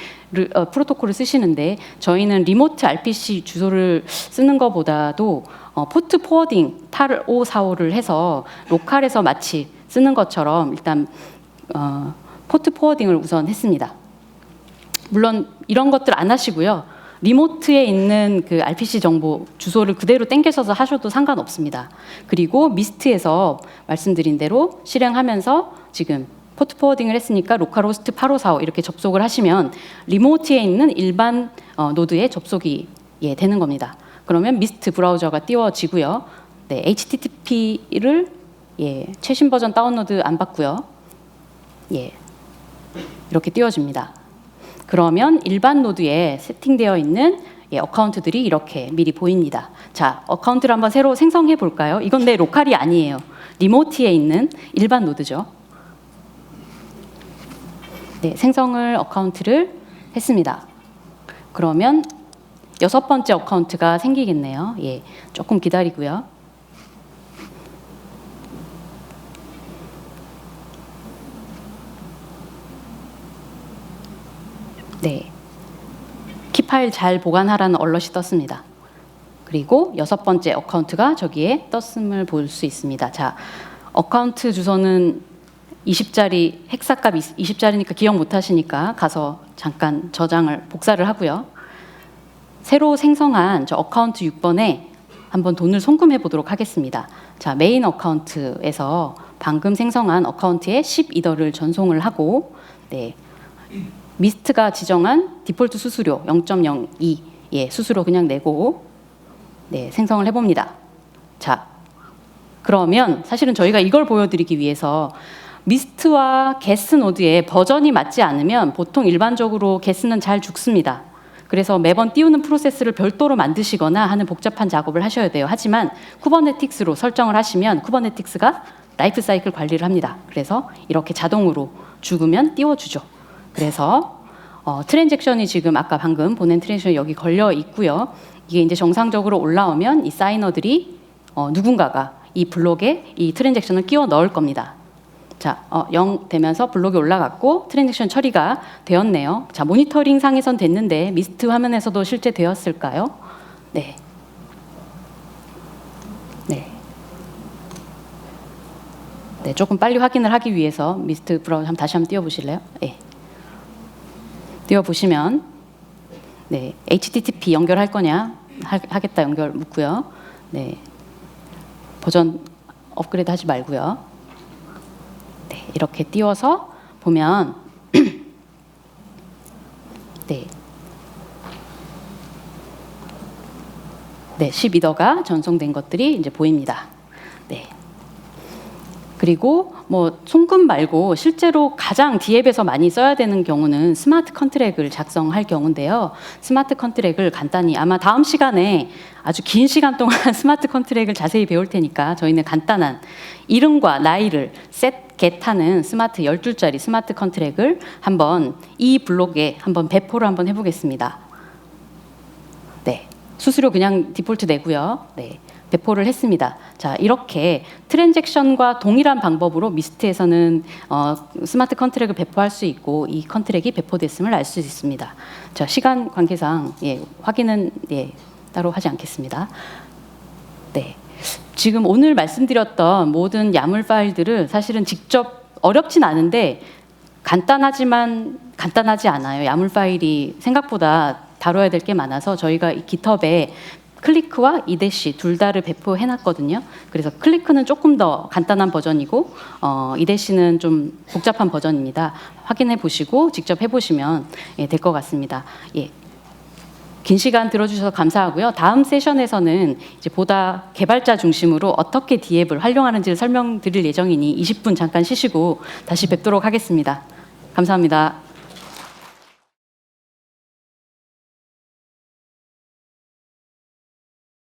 프로토콜을 쓰시는데 저희는 리모트 RPC 주소를 쓰는 것보다도 포트 포워딩 8545를 해서 로컬에서 마치 쓰는 것처럼 일단 포트 포워딩을 우선 했습니다. 물론 이런 것들 안 하시고요. 리모트에 있는 그 RPC 정보 주소를 그대로 땡겨서 하셔도 상관없습니다. 그리고 미스트에서 말씀드린 대로 실행하면서 지금 포트 포워딩을 했으니까 로컬 호스트 8545 이렇게 접속을 하시면 리모트에 있는 일반 노드에 접속이 되는 겁니다. 그러면 미스트 브라우저가 띄워지고요. 네, HTTP를 최신 버전 다운로드 안 받고요. 이렇게 띄워집니다. 그러면 일반 노드에 세팅되어 있는 어카운트들이 이렇게 미리 보입니다. 자, 어카운트를 한번 새로 생성해 볼까요? 이건 내 로컬이 아니에요. 리모트에 있는 일반 노드죠. 네, 생성을 어카운트를 했습니다. 그러면 6번째 어카운트가 생기겠네요. 조금 기다리고요. 네, 키 파일 잘 보관하라는 얼럿이 떴습니다. 그리고 6번째 어카운트가 저기에 떴음을 볼 수 있습니다. 자, 어카운트 주소는 20짜리 헥사값 20짜리니까 기억 못 하시니까 가서 잠깐 저장을 복사를 하고요. 새로 생성한 저 어카운트 6번에 한번 돈을 송금해 보도록 하겠습니다. 자, 메인 어카운트에서 방금 생성한 어카운트에 10이더를 전송을 하고 네, 미스트가 지정한 디폴트 수수료 0.02 수수료 그냥 내고 생성을 해봅니다. 자, 그러면 사실은 저희가 이걸 보여드리기 위해서 미스트와 게스 노드의 버전이 맞지 않으면 보통 일반적으로 게스는 잘 죽습니다. 그래서 매번 띄우는 프로세스를 별도로 만드시거나 하는 복잡한 작업을 하셔야 돼요. 하지만 쿠버네티스로 설정을 하시면 쿠버네티스가 라이프 사이클 관리를 합니다. 그래서 이렇게 자동으로 죽으면 띄워주죠. 그래서 트랜잭션이 지금 아까 방금 보낸 트랜잭션이 여기 걸려 있고요. 이게 이제 정상적으로 올라오면 이 사이너들이 누군가가 이 블록에 이 트랜잭션을 끼워 넣을 겁니다. 자, 0 되면서 블록이 올라갔고 트랜잭션 처리가 되었네요. 자, 모니터링 상에선 됐는데 미스트 화면에서도 실제 되었을까요? 네. 네, 조금 빨리 확인을 하기 위해서 미스트 브라우저 다시 한번 띄워보실래요? 네. 띄워보시면 네, HTTP 연결할 거냐? 하겠다 연결 묻고요. 네, 버전 업그레이드 하지 말고요. 네, 이렇게 띄워서 보면 네. 네, 12더가 전송된 것들이 이제 보입니다. 네. 그리고 뭐 송금 말고 실제로 가장 D앱에서 많이 써야 되는 경우는 스마트 컨트랙을 작성할 경우인데요. 스마트 컨트랙을 간단히 아마 다음 시간에 아주 긴 시간 동안 스마트 컨트랙을 자세히 배울 테니까 저희는 간단한 이름과 나이를 set, get하는 스마트 12자리 스마트 컨트랙을 한번 이 블록에 한번 배포를 한번 해보겠습니다. 네, 수수료 그냥 디폴트 내고요. 네. 배포를 했습니다. 자, 이렇게 트랜잭션과 동일한 방법으로 미스트에서는 스마트 컨트랙을 배포할 수 있고 이 컨트랙이 배포됐음을 알 수 있습니다. 자, 시간 관계상 확인은 따로 하지 않겠습니다. 네, 지금 오늘 말씀드렸던 모든 야물 파일들을 사실은 직접 어렵진 않은데 간단하지 않아요. 야물 파일이 생각보다 다뤄야 될 게 많아서 저희가 이 GitHub에 클리크와 이대시 둘 다를 배포해놨거든요. 그래서 클리크는 조금 더 간단한 버전이고 이대시는 좀 복잡한 버전입니다. 확인해 보시고 직접 해보시면 될 것 같습니다. 예. 긴 시간 들어주셔서 감사하고요. 다음 세션에서는 이제 보다 개발자 중심으로 어떻게 D앱을 활용하는지를 설명드릴 예정이니 20분 잠깐 쉬시고 다시 뵙도록 하겠습니다. 감사합니다.